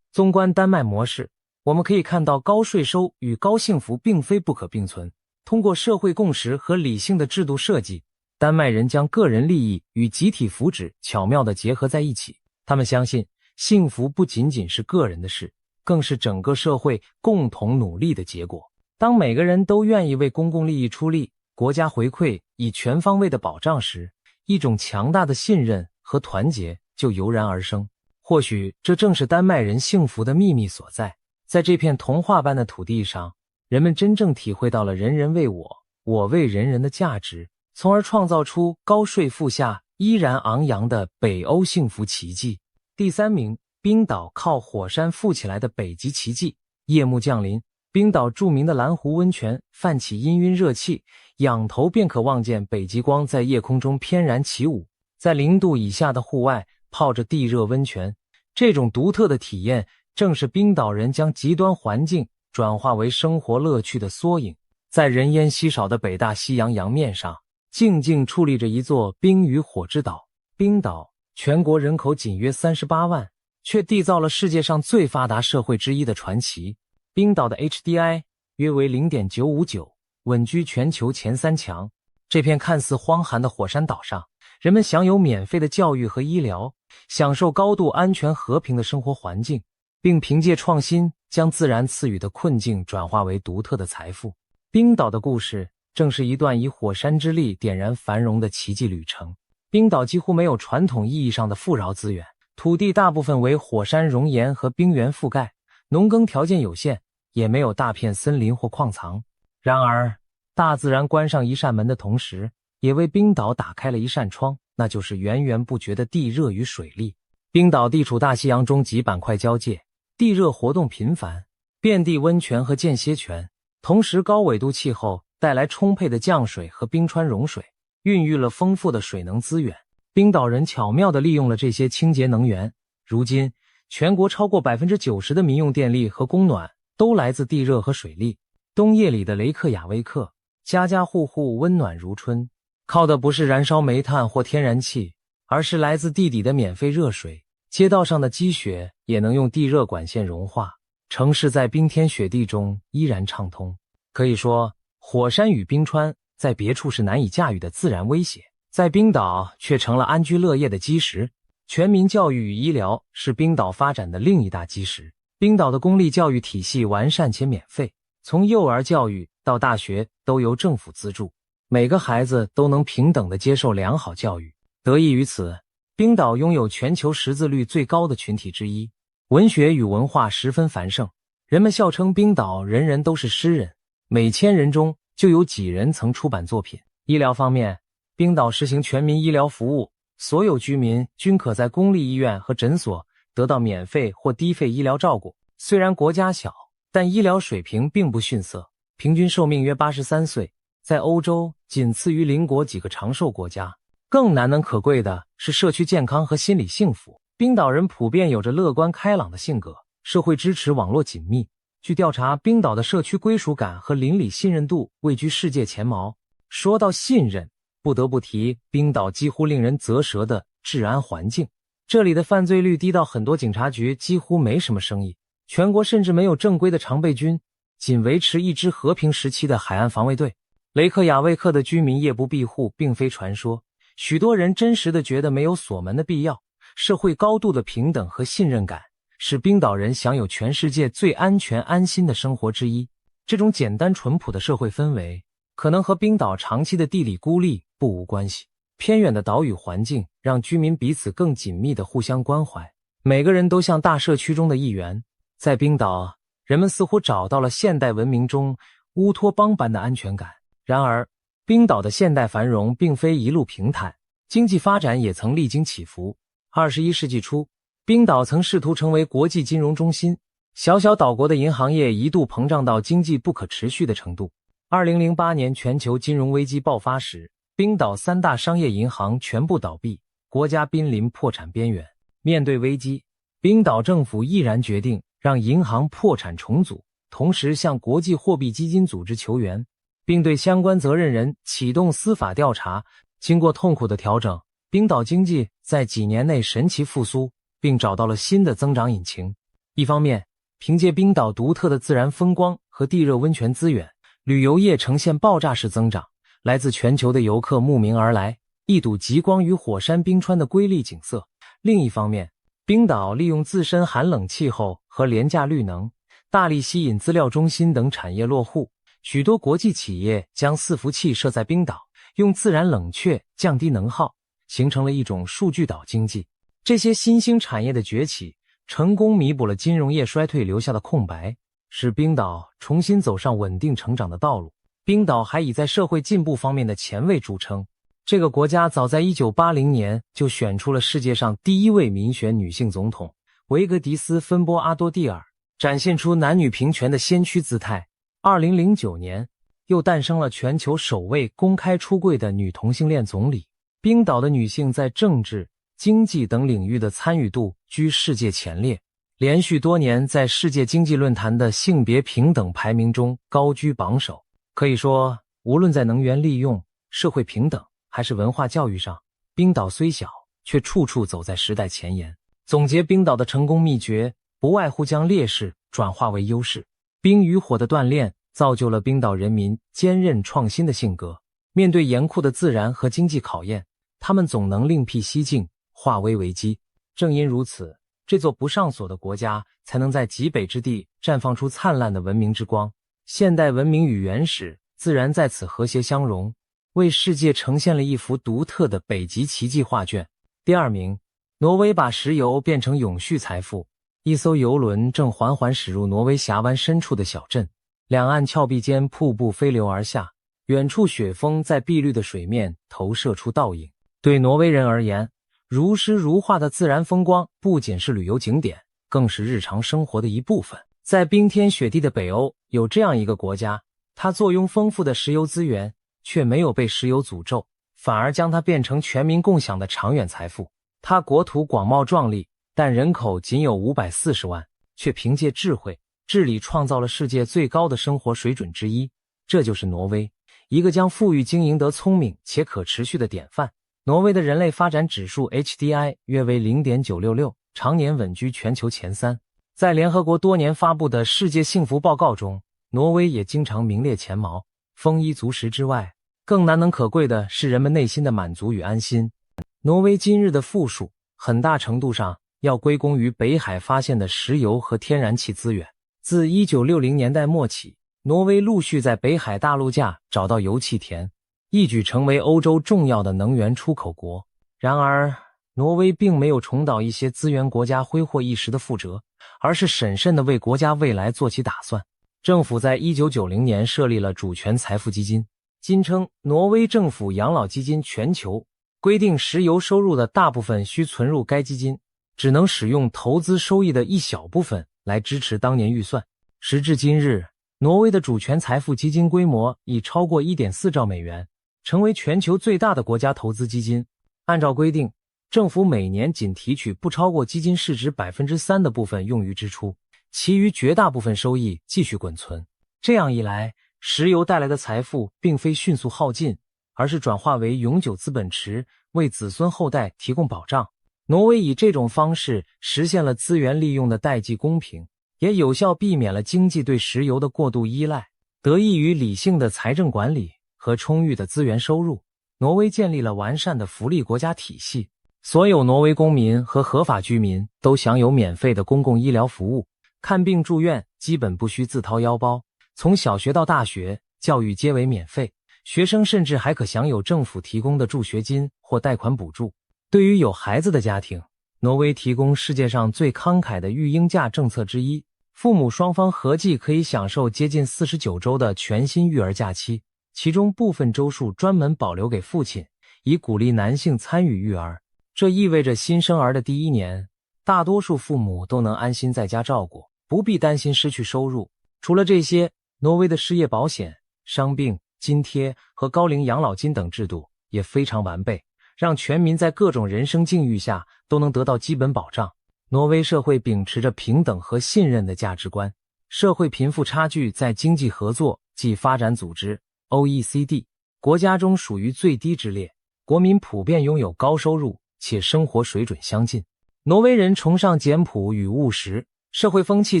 纵观丹麦模式，我们可以看到高税收与高幸福并非不可并存。通过社会共识和理性的制度设计，丹麦人将个人利益与集体福祉巧妙地结合在一起。他们相信幸福不仅仅是个人的事，更是整个社会共同努力的结果。当每个人都愿意为公共利益出力，国家回馈以全方位的保障时，一种强大的信任和团结就油然而生。或许这正是丹麦人幸福的秘密所在。在这片童话般的土地上，人们真正体会到了人人为我，我为人人的价值，从而创造出高税负下依然昂扬的北欧幸福奇迹。第3名，冰岛靠火山富起来的北极奇迹。夜幕降临，冰岛著名的蓝湖温泉泛起氤氲热气，仰头便可望见北极光在夜空中翩然起舞。在0度以下的户外泡着地热温泉，这种独特的体验正是冰岛人将极端环境转化为生活乐趣的缩影。在人烟稀少的北大西洋洋面上，静静矗立着一座冰与火之岛。冰岛全国人口仅约38万，却缔造了世界上最发达社会之一的传奇。冰岛的 HDI 约为 0.959， 稳居全球前3强。这片看似荒寒的火山岛上，人们享有免费的教育和医疗，享受高度安全和平的生活环境，并凭借创新将自然赐予的困境转化为独特的财富。冰岛的故事正是一段以火山之力点燃繁荣的奇迹旅程。冰岛几乎没有传统意义上的富饶资源，土地大部分为火山熔岩和冰原覆盖，农耕条件有限，也没有大片森林或矿藏。然而，大自然关上一扇门的同时，也为冰岛打开了一扇窗，那就是源源不绝的地热与水力。冰岛地处大西洋中极板块交界，地热活动频繁，遍地温泉和间歇泉，同时高纬度气候带来充沛的降水和冰川融水，孕育了丰富的水能资源。冰岛人巧妙地利用了这些清洁能源，如今全国超过 90% 的民用电力和供暖都来自地热和水力。冬夜里的雷克雅未克，家家户户温暖如春，靠的不是燃烧煤炭或天然气，而是来自地底的免费热水。街道上的积雪也能用地热管线融化，城市在冰天雪地中依然畅通。可以说，火山与冰川在别处是难以驾驭的自然威胁，在冰岛却成了安居乐业的基石。全民教育与医疗是冰岛发展的另一大基石。冰岛的公立教育体系完善且免费，从幼儿教育到大学都由政府资助，每个孩子都能平等地接受良好教育。得益于此，冰岛拥有全球识字率最高的群体之一，文学与文化十分繁盛。人们笑称冰岛人人都是诗人，每1000人中就有几人曾出版作品。医疗方面，冰岛实行全民医疗服务，所有居民均可在公立医院和诊所得到免费或低费医疗照顾。虽然国家小，但医疗水平并不逊色，平均寿命约83岁，在欧洲仅次于邻国几个长寿国家。更难能可贵的是社区健康和心理幸福。冰岛人普遍有着乐观开朗的性格，社会支持网络紧密。据调查，冰岛的社区归属感和邻里信任度位居世界前茅。说到信任，不得不提冰岛几乎令人啧舌的治安环境。这里的犯罪率低到很多警察局几乎没什么生意，全国甚至没有正规的常备军，仅维持一支和平时期的海岸防卫队。雷克雅未克的居民夜不闭户并非传说，许多人真实地觉得没有锁门的必要。社会高度的平等和信任感使冰岛人享有全世界最安全安心的生活之一。这种简单淳朴的社会氛围可能和冰岛长期的地理孤立不无关系。偏远的岛屿环境让居民彼此更紧密地互相关怀，每个人都像大社区中的一员。在冰岛，人们似乎找到了现代文明中乌托邦般的安全感。然而，冰岛的现代繁荣并非一路平坦，经济发展也曾历经起伏。21世纪初，冰岛曾试图成为国际金融中心，小小岛国的银行业一度膨胀到经济不可持续的程度。2008年全球金融危机爆发时，冰岛3大商业银行全部倒闭，国家濒临破产边缘。面对危机，冰岛政府毅然决定让银行破产重组，同时向国际货币基金组织求援，并对相关责任人启动司法调查。经过痛苦的调整，冰岛经济在几年内神奇复苏，并找到了新的增长引擎。一方面，凭借冰岛独特的自然风光和地热温泉资源，旅游业呈现爆炸式增长，来自全球的游客慕名而来，一睹极光与火山冰川的瑰丽景色。另一方面，冰岛利用自身寒冷气候和廉价绿能，大力吸引资料中心等产业落户。许多国际企业将伺服器设在冰岛，用自然冷却降低能耗，形成了一种数据岛经济。这些新兴产业的崛起，成功弥补了金融业衰退留下的空白，使冰岛重新走上稳定成长的道路。冰岛还以在社会进步方面的前卫著称。这个国家早在1980年就选出了世界上第一位民选女性总统维格迪斯·芬波阿多蒂尔，展现出男女平权的先驱姿态。2009年，又诞生了全球首位公开出柜的女同性恋总理。冰岛的女性在政治、经济等领域的参与度居世界前列，连续多年在世界经济论坛的性别平等排名中高居榜首。可以说，无论在能源利用、社会平等还是文化教育上，冰岛虽小，却处处走在时代前沿。总结冰岛的成功秘诀，不外乎将劣势转化为优势。冰与火的锻炼造就了冰岛人民坚韧创新的性格。面对严酷的自然和经济考验，他们总能另辟蹊径，化危为机。正因如此，这座不上锁的国家才能在极北之地绽放出灿烂的文明之光。现代文明与原始自然在此和谐相融，为世界呈现了一幅独特的北极奇迹画卷。第二名，挪威把石油变成永续财富。一艘游轮正缓缓驶入挪威峡湾深处的小镇，两岸峭壁间瀑布飞流而下，远处雪峰在碧绿的水面投射出倒影。对挪威人而言，如诗如画的自然风光不仅是旅游景点，更是日常生活的一部分。在冰天雪地的北欧，有这样一个国家，它坐拥丰富的石油资源，却没有被石油诅咒，反而将它变成全民共享的长远财富。它国土广袤壮丽，但人口仅有540万，却凭借智慧治理创造了世界最高的生活水准之一。这就是挪威，一个将富裕经营得聪明且可持续的典范。挪威的人类发展指数 HDI 约为 0.966， 常年稳居全球前3。在联合国多年发布的世界幸福报告中，挪威也经常名列前茅。丰衣足食之外，更难能可贵的是人们内心的满足与安心。挪威今日的富庶，很大程度上要归功于北海发现的石油和天然气资源。自1960年代末起，挪威陆续在北海大陆架找到油气田，一举成为欧洲重要的能源出口国。然而，挪威并没有重蹈一些资源国家挥霍一时的覆辙，而是审慎地为国家未来做起打算。政府在1990年设立了主权财富基金，今称挪威政府养老基金全球，规定石油收入的大部分需存入该基金，只能使用投资收益的一小部分来支持当年预算。时至今日，挪威的主权财富基金规模已超过 1.4 兆美元，成为全球最大的国家投资基金。按照规定，政府每年仅提取不超过基金市值 3% 的部分用于支出，其余绝大部分收益继续滚存。这样一来，石油带来的财富并非迅速耗尽，而是转化为永久资本池，为子孙后代提供保障。挪威以这种方式实现了资源利用的代际公平，也有效避免了经济对石油的过度依赖。得益于理性的财政管理和充裕的资源收入，挪威建立了完善的福利国家体系。所有挪威公民和合法居民都享有免费的公共医疗服务，看病住院基本不需自掏腰包，从小学到大学，教育皆为免费，学生甚至还可享有政府提供的助学金或贷款补助。对于有孩子的家庭，挪威提供世界上最慷慨的育婴假政策之一，父母双方合计可以享受接近49周的全薪育儿假期，其中部分周数专门保留给父亲，以鼓励男性参与育儿。这意味着新生儿的第1年，大多数父母都能安心在家照顾，不必担心失去收入。除了这些，挪威的失业保险、伤病津贴和高龄养老金等制度也非常完备，让全民在各种人生境遇下都能得到基本保障。挪威社会秉持着平等和信任的价值观，社会贫富差距在经济合作暨发展组织 OECD 国家中属于最低之列，国民普遍拥有高收入且生活水准相近。挪威人崇尚简朴与务实，社会风气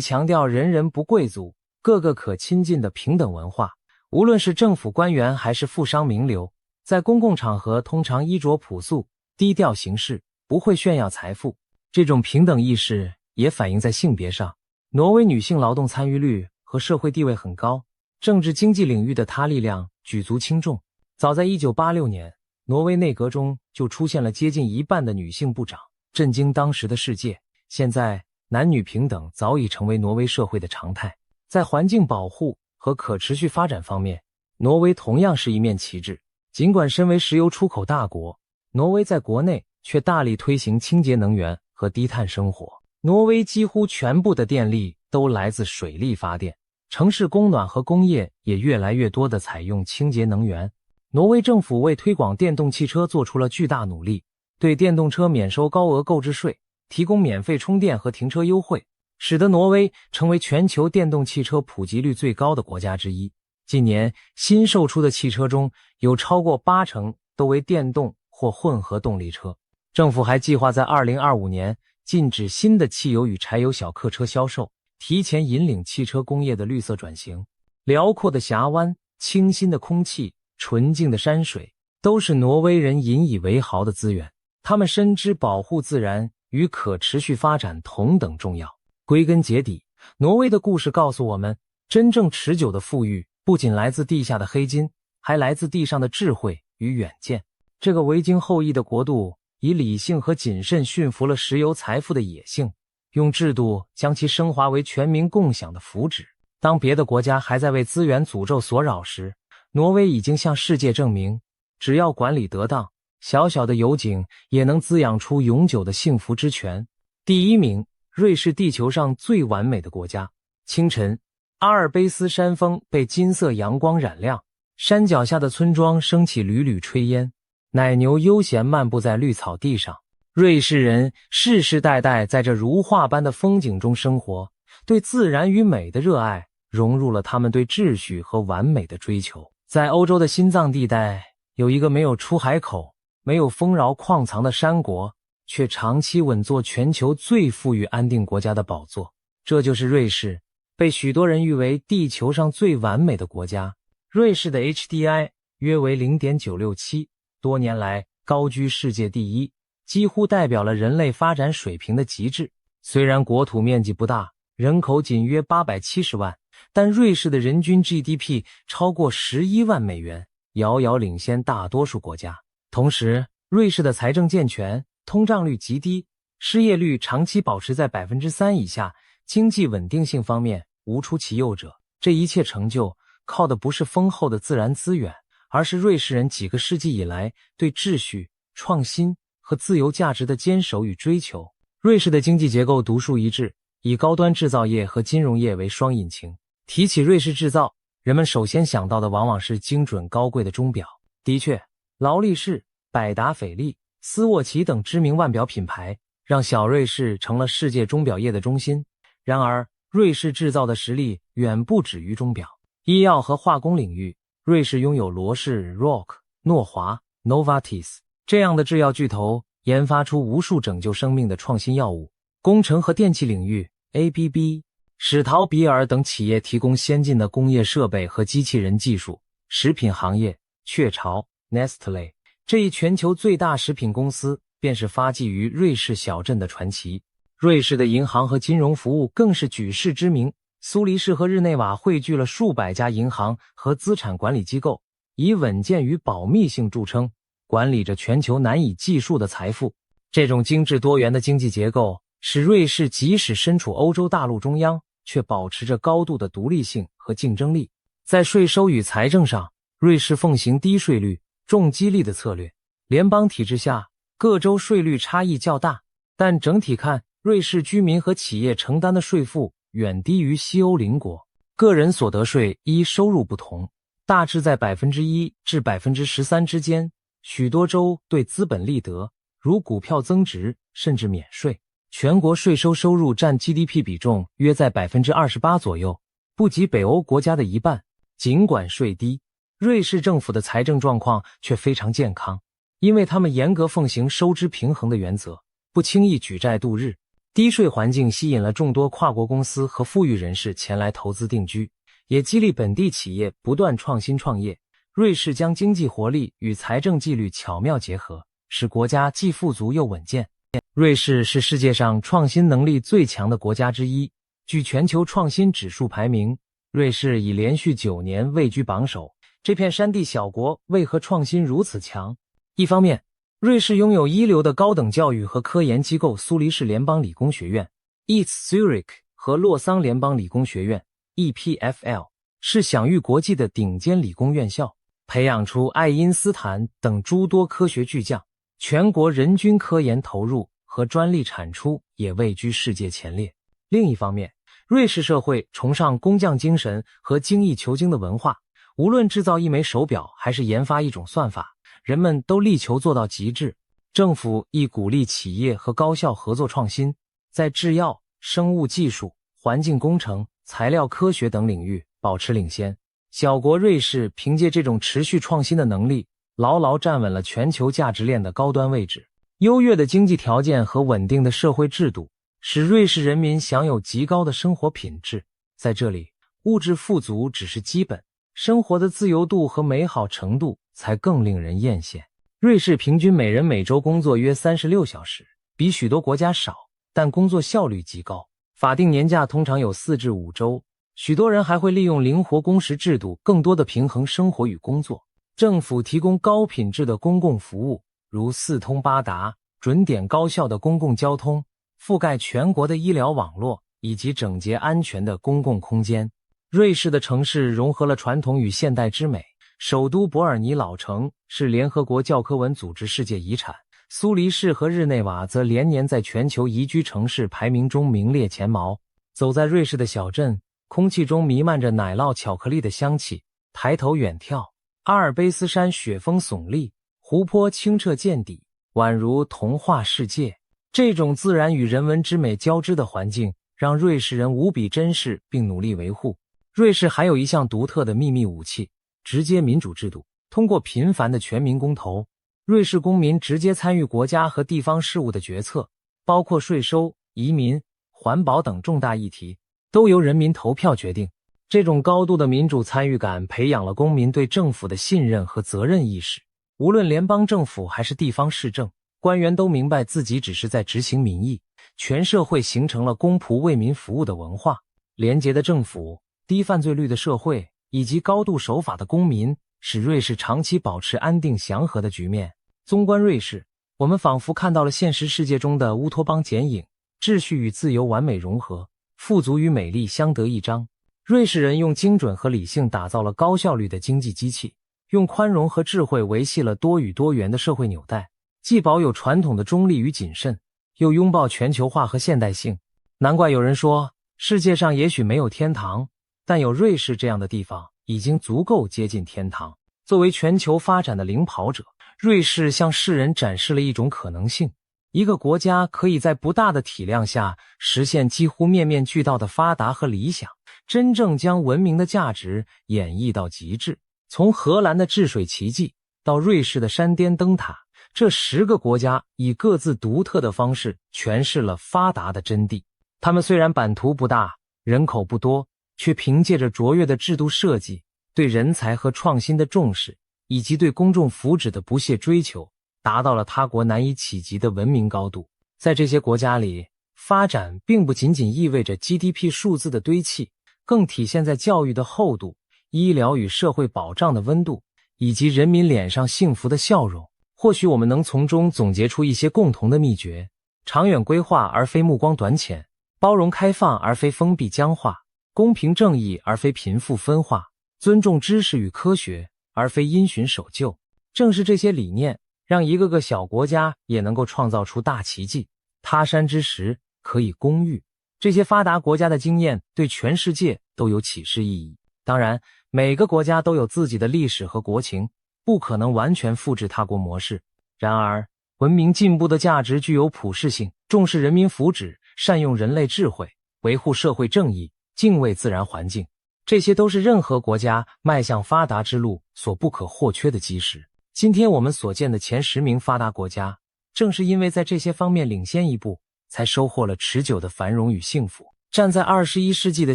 强调人人不贵族，个个可亲近的平等文化。无论是政府官员还是富商名流，在公共场合通常衣着朴素，低调行事，不会炫耀财富。这种平等意识也反映在性别上，挪威女性劳动参与率和社会地位很高，政治经济领域的她力量举足轻重。早在1986年，挪威内阁中就出现了接近1半的女性部长，震惊当时的世界。现在，男女平等早已成为挪威社会的常态。在环境保护和可持续发展方面，挪威同样是一面旗帜。尽管身为石油出口大国，挪威在国内却大力推行清洁能源和低碳生活。挪威几乎全部的电力都来自水力发电，城市供暖和工业也越来越多地采用清洁能源。挪威政府为推广电动汽车做出了巨大努力，对电动车免收高额购置税，提供免费充电和停车优惠，使得挪威成为全球电动汽车普及率最高的国家之一。近年新售出的汽车中有超过80%都为电动或混合动力车。政府还计划在2025年禁止新的汽油与柴油小客车销售，提前引领汽车工业的绿色转型。辽阔的峡湾、清新的空气、纯净的山水，都是挪威人引以为豪的资源。他们深知保护自然与可持续发展同等重要。归根结底，挪威的故事告诉我们，真正持久的富裕不仅来自地下的黑金，还来自地上的智慧与远见。这个维京后裔的国度以理性和谨慎驯服了石油财富的野性，用制度将其升华为全民共享的福祉。当别的国家还在为资源诅咒所扰时，挪威已经向世界证明，只要管理得当，小小的油井也能滋养出永久的幸福之泉。第一名，瑞士地球上最完美的国家。清晨，阿尔卑斯山峰被金色阳光染亮，山脚下的村庄升起缕缕炊烟，奶牛悠闲漫步在绿草地上。瑞士人世世代代在这如画般的风景中生活，对自然与美的热爱融入了他们对秩序和完美的追求。在欧洲的心脏地带，有一个没有出海口、没有丰饶矿藏的山国，却长期稳坐全球最富裕安定国家的宝座。这就是瑞士，被许多人誉为地球上最完美的国家。瑞士的 HDI 约为 0.967， 多年来高居世界第一，几乎代表了人类发展水平的极致。虽然国土面积不大，人口仅约870万，但瑞士的人均 GDP 超过11万美元，遥遥领先大多数国家。同时，瑞士的财政健全，通胀率极低，失业率长期保持在 3% 以下，经济稳定性方面无出其右者。这一切成就靠的不是丰厚的自然资源，而是瑞士人几个世纪以来对秩序、创新和自由价值的坚守与追求。瑞士的经济结构独树一帜，以高端制造业和金融业为双引擎。提起瑞士制造，人们首先想到的往往是精准高贵的钟表。的确，劳力士、百达翡丽、斯沃琪等知名腕表品牌让小瑞士成了世界钟表业的中心。然而，瑞士制造的实力远不止于钟表。医药和化工领域，瑞士拥有罗氏、Rock、诺华、Novartis 这样的制药巨头，研发出无数拯救生命的创新药物。工程和电气领域， ABB、史陶比尔等企业提供先进的工业设备和机器人技术。食品行业，雀巢、Nestle 这一全球最大食品公司便是发迹于瑞士小镇的传奇。瑞士的银行和金融服务更是举世知名，苏黎世和日内瓦汇聚了数百家银行和资产管理机构，以稳健与保密性著称，管理着全球难以计数的财富。这种精致多元的经济结构使瑞士即使身处欧洲大陆中央，却保持着高度的独立性和竞争力。在税收与财政上，瑞士奉行低税率、重激励的策略。联邦体制下，各州税率差异较大，但整体看，瑞士居民和企业承担的税负远低于西欧邻国。个人所得税依收入不同，大致在 1% 至 13% 之间。许多州对资本利得，如股票增值，甚至免税。全国税收收入占 GDP 比重约在 28% 左右，不及北欧国家的一半。尽管税低，瑞士政府的财政状况却非常健康，因为他们严格奉行收支平衡的原则，不轻易举债度日。低税环境吸引了众多跨国公司和富裕人士前来投资定居，也激励本地企业不断创新创业。瑞士将经济活力与财政纪律巧妙结合，使国家既富足又稳健。瑞士是世界上创新能力最强的国家之一，据全球创新指数排名，瑞士已连续9年位居榜首。这片山地小国为何创新如此强？一方面，瑞士拥有一流的高等教育和科研机构苏黎世联邦理工学院 ETH Zurich 和洛桑联邦理工学院 EPFL 是享誉国际的顶尖理工院校，培养出爱因斯坦等诸多科学巨匠。全国人均科研投入和专利产出也位居世界前列。另一方面，瑞士社会崇尚工匠精神和精益求精的文化，无论制造一枚手表还是研发一种算法，人们都力求做到极致。政府亦鼓励企业和高校合作创新，在制药、生物技术、环境工程、材料科学等领域保持领先。小国瑞士凭借这种持续创新的能力，牢牢站稳了全球价值链的高端位置。优越的经济条件和稳定的社会制度，使瑞士人民享有极高的生活品质。在这里，物质富足只是基本，生活的自由度和美好程度才更令人艳羡。瑞士平均每人每周工作约36小时，比许多国家少，但工作效率极高。法定年假通常有4至5周，许多人还会利用灵活工时制度，更多的平衡生活与工作。政府提供高品质的公共服务，如4通8达、准点高效的公共交通，覆盖全国的医疗网络，以及整洁安全的公共空间。瑞士的城市融合了传统与现代之美，首都伯尔尼老城是联合国教科文组织世界遗产，苏黎世和日内瓦则连年在全球宜居城市排名中名列前茅。走在瑞士的小镇，空气中弥漫着奶酪巧克力的香气，抬头远眺，阿尔卑斯山雪峰耸立，湖泊清澈见底，宛如童话世界。这种自然与人文之美交织的环境，让瑞士人无比珍视并努力维护。瑞士还有一项独特的秘密武器——直接民主制度。通过频繁的全民公投，瑞士公民直接参与国家和地方事务的决策，包括税收、移民、环保等重大议题，都由人民投票决定。这种高度的民主参与感培养了公民对政府的信任和责任意识。无论联邦政府还是地方市政，官员都明白自己只是在执行民意。全社会形成了公仆为民服务的文化。廉洁的政府、低犯罪率的社会以及高度守法的公民，使瑞士长期保持安定祥和的局面。纵观瑞士，我们仿佛看到了现实世界中的乌托邦剪影，秩序与自由完美融合，富足与美丽相得益彰。瑞士人用精准和理性打造了高效率的经济机器，用宽容和智慧维系了多与多元的社会纽带，既保有传统的中立与谨慎，又拥抱全球化和现代性。难怪有人说，世界上也许没有天堂，但有瑞士这样的地方已经足够接近天堂。作为全球发展的领跑者，瑞士向世人展示了一种可能性。一个国家可以在不大的体量下实现几乎面面俱到的发达和理想，真正将文明的价值演绎到极致。从荷兰的治水奇迹到瑞士的山巅灯塔，这10个国家以各自独特的方式诠释了发达的真谛。他们虽然版图不大，人口不多，却凭借着卓越的制度设计、对人才和创新的重视，以及对公众福祉的不懈追求，达到了他国难以企及的文明高度。在这些国家里，发展并不仅仅意味着 GDP 数字的堆砌，更体现在教育的厚度、医疗与社会保障的温度，以及人民脸上幸福的笑容。或许我们能从中总结出一些共同的秘诀：长远规划而非目光短浅，包容开放而非封闭僵化，公平正义而非贫富分化，尊重知识与科学而非因循守旧。正是这些理念，让一个个小国家也能够创造出大奇迹。他山之石，可以攻玉。这些发达国家的经验对全世界都有启示意义。当然，每个国家都有自己的历史和国情，不可能完全复制他国模式。然而，文明进步的价值具有普适性，重视人民福祉，善用人类智慧，维护社会正义，敬畏自然环境，这些都是任何国家迈向发达之路所不可或缺的基石。今天我们所见的前10名发达国家，正是因为在这些方面领先一步，才收获了持久的繁荣与幸福。站在21世纪的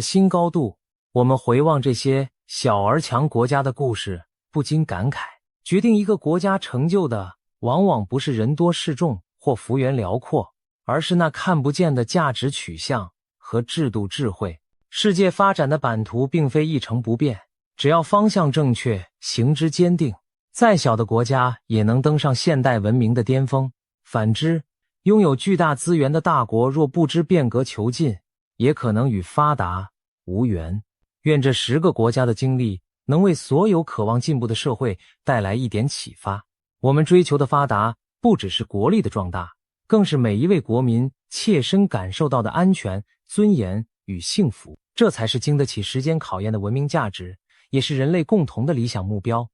新高度，我们回望这些小而强国家的故事，不禁感慨，决定一个国家成就的，往往不是人多势众或幅员辽阔，而是那看不见的价值取向和制度智慧。世界发展的版图并非一成不变，只要方向正确，行之坚定，再小的国家也能登上现代文明的巅峰。反之，拥有巨大资源的大国若不知变革求进，也可能与发达无缘。愿这10个国家的经历能为所有渴望进步的社会带来一点启发。我们追求的发达，不只是国力的壮大，更是每一位国民切身感受到的安全、尊严与幸福。这才是经得起时间考验的文明价值，也是人类共同的理想目标。